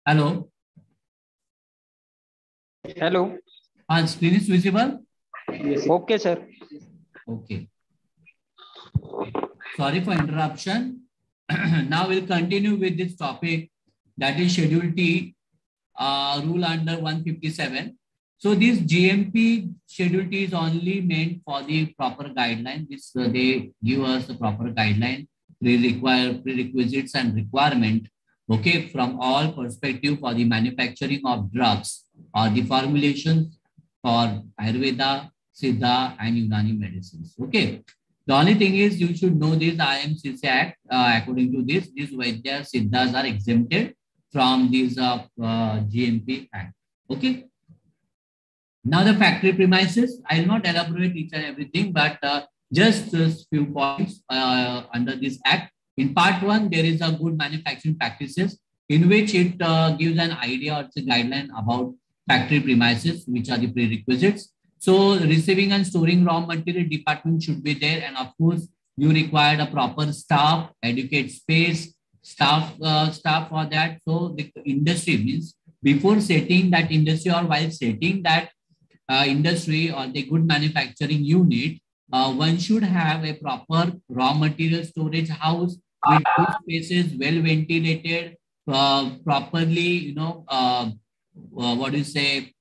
Hello. Hello. Screen is visible? Yes. Okay, sir. Okay. Sorry for interruption. Now we'll continue with this topic, that is Schedule T, rule under 157. So this GMP Schedule T is only meant for the proper guideline. This they give us the proper guideline, prerequisites and requirement. Okay, from all perspective for the manufacturing of drugs or the formulations for Ayurveda, Siddha, and Unani medicines. Okay. The only thing is you should know this IMCC Act. According to this, these Vaidya Siddhas are exempted from this GMP Act. Okay. Now the factory premises, I will not elaborate each and everything, but just a few points under this Act. In part 1, there is a good manufacturing practices in which it gives an idea or it's a guideline about factory premises, which are the prerequisites. So receiving and storing raw material department should be there. And of course, you required a proper staff, adequate space, staff for that. So the industry means before setting that industry or while setting that industry or the good manufacturing unit, one should have a proper raw material storage house with good spaces, well ventilated, properly, what do you say,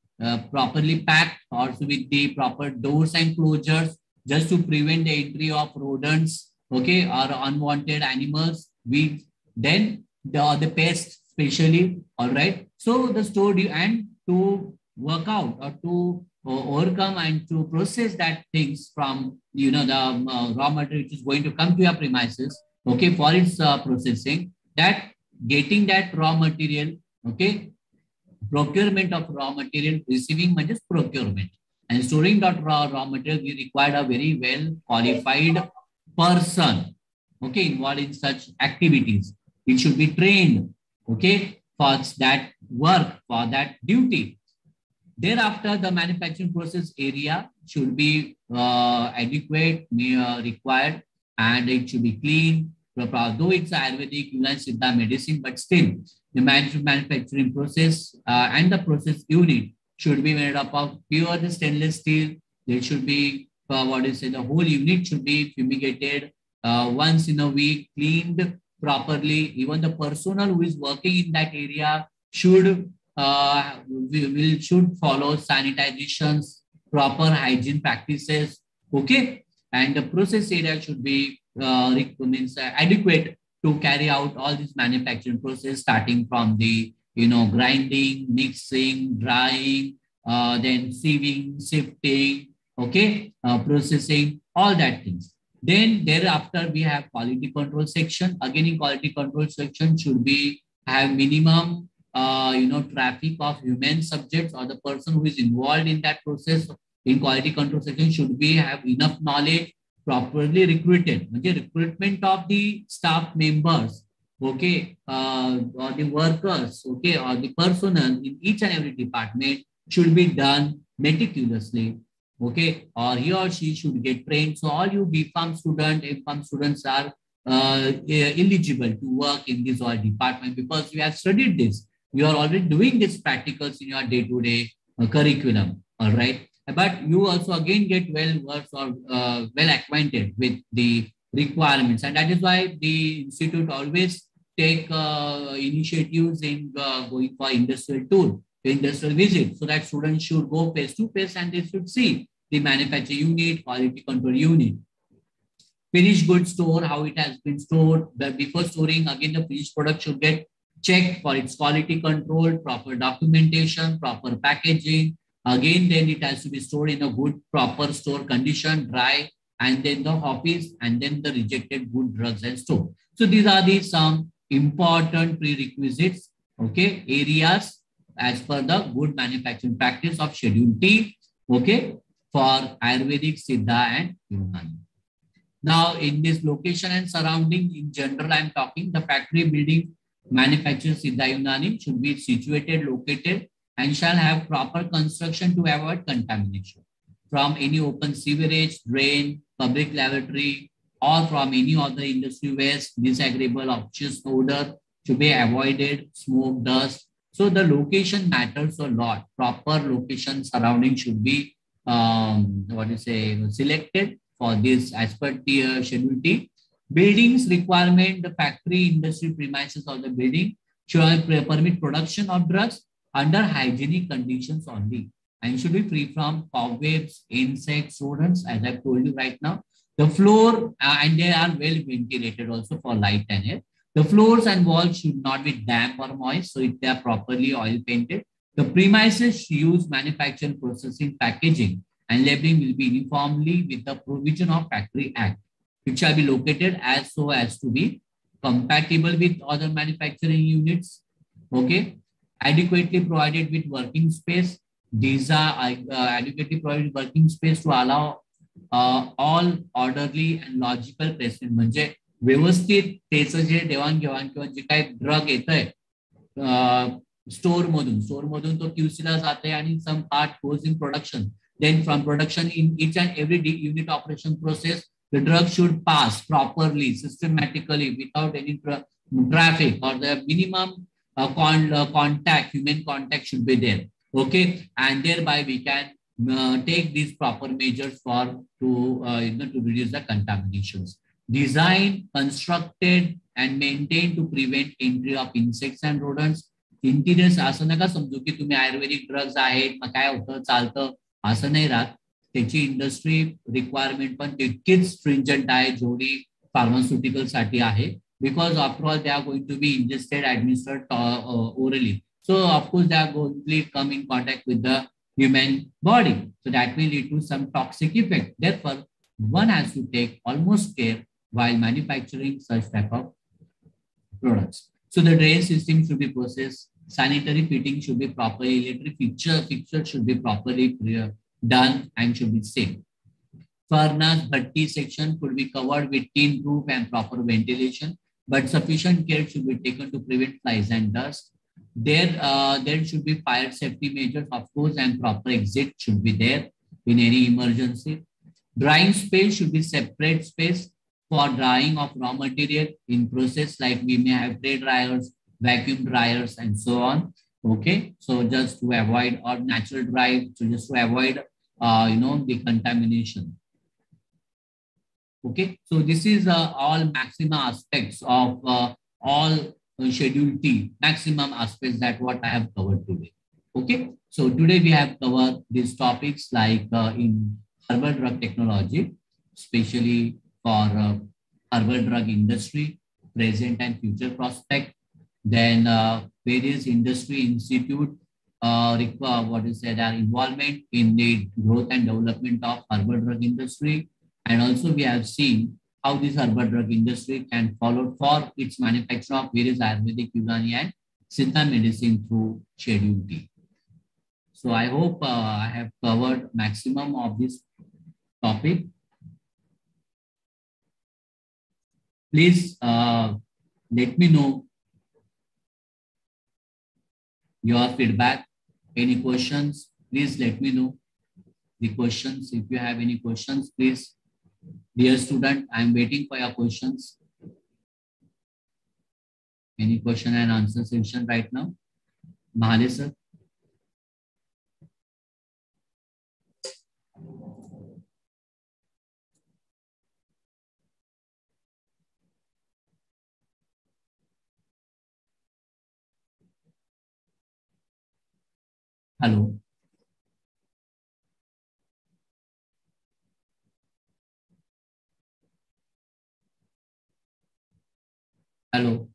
properly packed, also with the proper doors and closures, just to prevent the entry of rodents, okay, or unwanted animals, weeds, then the pests, especially. All right. So the stored and to work out or to overcome and to process that things from the raw material which is going to come to your premises, okay, for its processing, that getting that raw material, okay, procurement of raw material, receiving just procurement and storing that raw material, we require a very well qualified person, okay, involved in such activities. It should be trained, okay, for that work, for that duty. Thereafter, the manufacturing process area should be adequate, required, and it should be clean. Though it's Ayurvedic, Yunan, Siddha medicine, but still the manufacturing process and the process unit should be made up of pure stainless steel. There should be, the whole unit should be fumigated once in a week, cleaned properly. Even the personnel who is working in that area should should follow sanitizations, proper hygiene practices, okay, and the process area should be adequate to carry out all this manufacturing process, starting from the grinding, mixing, drying, then sieving, sifting, okay, processing, all that things. Then thereafter we have quality control section. Again, in quality control section should be have minimum traffic of human subjects, or the person who is involved in that process in quality control section should be have enough knowledge, properly recruited. Recruitment of the staff members, okay, or the workers, okay, or the personnel in each and every department should be done meticulously, okay, or he or she should get trained. So all you B.Pharm students, M.Pharm students are eligible to work in this or department because you have studied this. You are already doing these practicals in your day-to-day curriculum, all right? But you also again get well-versed or well acquainted with the requirements. And that is why the institute always take initiatives in going for industrial tour, industrial visit, so that students should go face-to-face and they should see the manufacturing unit, quality control unit. Finished goods store, how it has been stored. But before storing, again, the finished product should get checked for its quality control, proper documentation, proper packaging. Again, then it has to be stored in a good, proper store condition, dry, and then the hoppies, and then the rejected good drugs and store. So these are the some important prerequisites, okay, areas as per the good manufacturing practice of Schedule T, okay, for Ayurvedic, Siddha, and Unani. Now, in this location and surrounding, in general, I'm talking the factory building manufacturing Siddha Unani should be situated, located, and shall have proper construction to avoid contamination from any open sewerage, drain, public lavatory, or from any other industry waste. Disagreeable obnoxious odor to be avoided, smoke, dust. So the location matters a lot. Proper location surrounding should be selected for this as per the Schedule T. Buildings requirement, the factory industry premises of the building should permit production of drugs under hygienic conditions only and should be free from cobwebs, insects, rodents, as I've told you right now. The floor, and they are well ventilated also for light and air. The floors and walls should not be damp or moist, so if they are properly oil painted. The premises use manufacturing, processing, packaging, and labeling will be uniformly with the provision of Factory Act. It shall be located as so as to be compatible with other manufacturing units, okay, adequately provided with working space. These are adequately provided working space to allow all orderly and logical placement. म्हणजे व्यवस्थित त्याचं जे देवाणघेवाण किंवा जे काही drug येतंय store मधून तो क्यूसीला जाते आणि some part goes in production. Then from production in each and every unit operation process, the drug should pass properly, systematically, without any traffic or the minimum contact, human contact should be there. Okay, and thereby we can take these proper measures for to reduce the contaminations. Design, constructed, and maintained to prevent entry of insects and rodents. Interiors असं नका समजू की तुम्ही Ayurvedic drugs आहेत मग काय होतं चालतं असं नाही राहत. त्याची इंडस्ट्री रिक्वायरमेंट पण तितकीच स्ट्रिंजंट आहे जेवढी फार्मास्युटिकल साठी आहे. Because after all, they are going to be ingested, administered orally. So of course, they are going to come in contact with the human body. So that will lead to some toxic effect. Therefore, one has to take almost care while manufacturing such type of products. So the drain system should be processed, sanitary fitting should be properly, electric fixture should be properly done and should be safe. Furnace, bhatti section could be covered with tin roof and proper ventilation, but sufficient care should be taken to prevent flies and dust. There should be fire safety measures, of course, and proper exit should be there in any emergency. Drying space should be separate space for drying of raw material in process, like we may have tray dryers, vacuum dryers, and so on. Okay, so just to avoid or natural dry, so just to avoid the contamination. Okay, so this is all maximum aspects of all Schedule T, maximum aspects that what I have covered today. Okay, so today we have covered these topics like in herbal drug technology, especially for herbal drug industry, present and future prospect. Then various industry institute their involvement in the growth and development of herbal drug industry. And also we have seen how this herbal drug industry can follow for its manufacture of various Ayurvedic, Unani and Siddha medicine through Schedule T. So I hope I have covered maximum of this topic. Please let me know your feedback. Any questions, please let me know the questions. If you have any questions, please. Dear student, I am waiting for your questions. Any question and answer session right now? Mahale sir. Hello. Hello.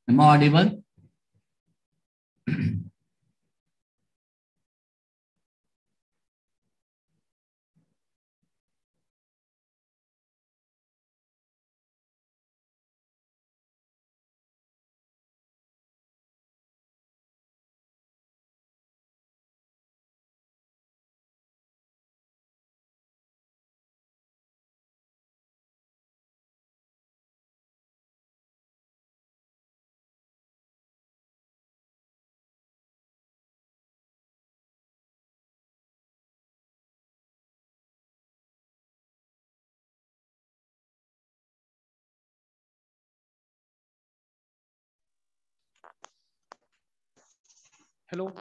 Am I audible? Hello.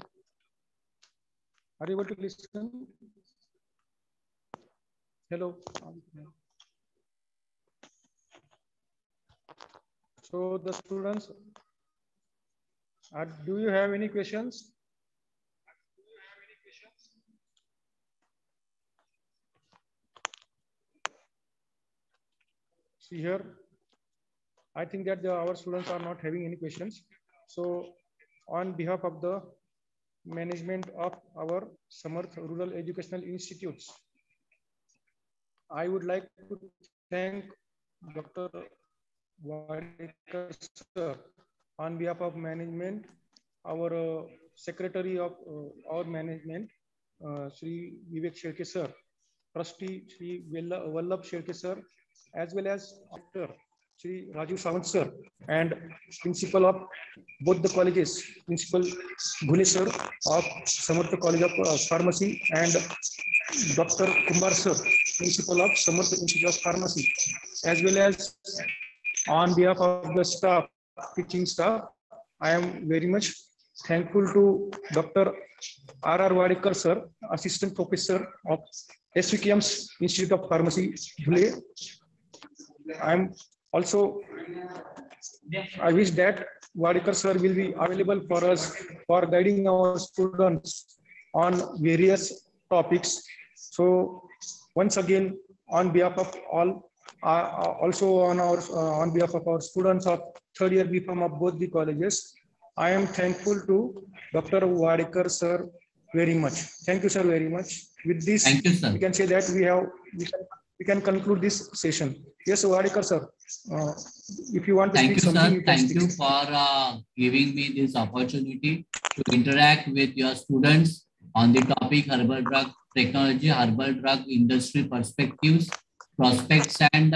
Are you able to listen? Hello. So the students, do you have any questions? See here, I think that our students are not having any questions. So on behalf of the management of our Samarth Rural Educational Institutes, I would like to thank Dr. Wadekar sir on behalf of management, our secretary of our management, Sri Vivek Sherke sir, trustee Sri Vallabh Sherke sir, as well as doctor Shri Rajiv Sawant sir, and principal of both the colleges, Principal Ghule sir of Samarth College of Pharmacy, and Dr. Kumar sir, Principal of Samarth Institute of Pharmacy, as well as on behalf of the staff, teaching staff, I am very much thankful to Dr. R.R. Wadekar sir, Assistant Professor of SVKM's Institute of Pharmacy, Dhule. I wish that Wadekar sir will be available for us for guiding our students on various topics. So once again, on behalf of all, also on behalf of our students of third year B Pharm of both the colleges, I am thankful to Dr. Wadekar sir very much. Thank you, sir, very much. With this, Thank you, sir. we can say that we can conclude this session. Yes, Wadekar sir, if you want to Thank speak you, something, sir. Thank you for giving me this opportunity to interact with your students on the topic herbal drug technology, herbal drug industry perspectives, prospects, and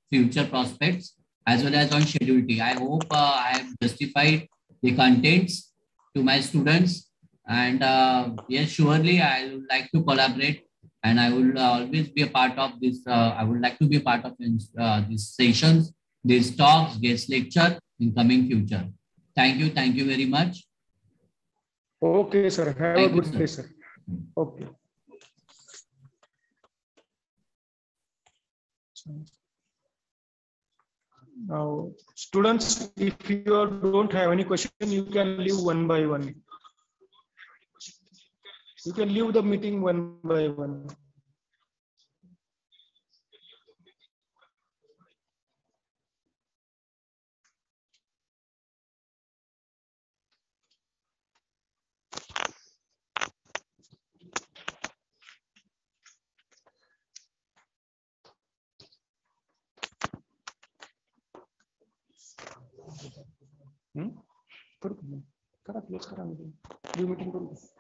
future prospects, as well as on Schedule T. I hope I have justified the contents to my students. And yes, surely I would like to collaborate, and I will always be a part of this. I would like to be a part of these sessions, these talks, guest lecture in coming future. Thank you. Thank you very much. Okay, sir. Have Thank a you, good sir. day, sir. Okay. Now, students, if you don't have any question, you can leave one by one. You can leave the meeting one by one. करा close करा meeting. Leave meeting करू.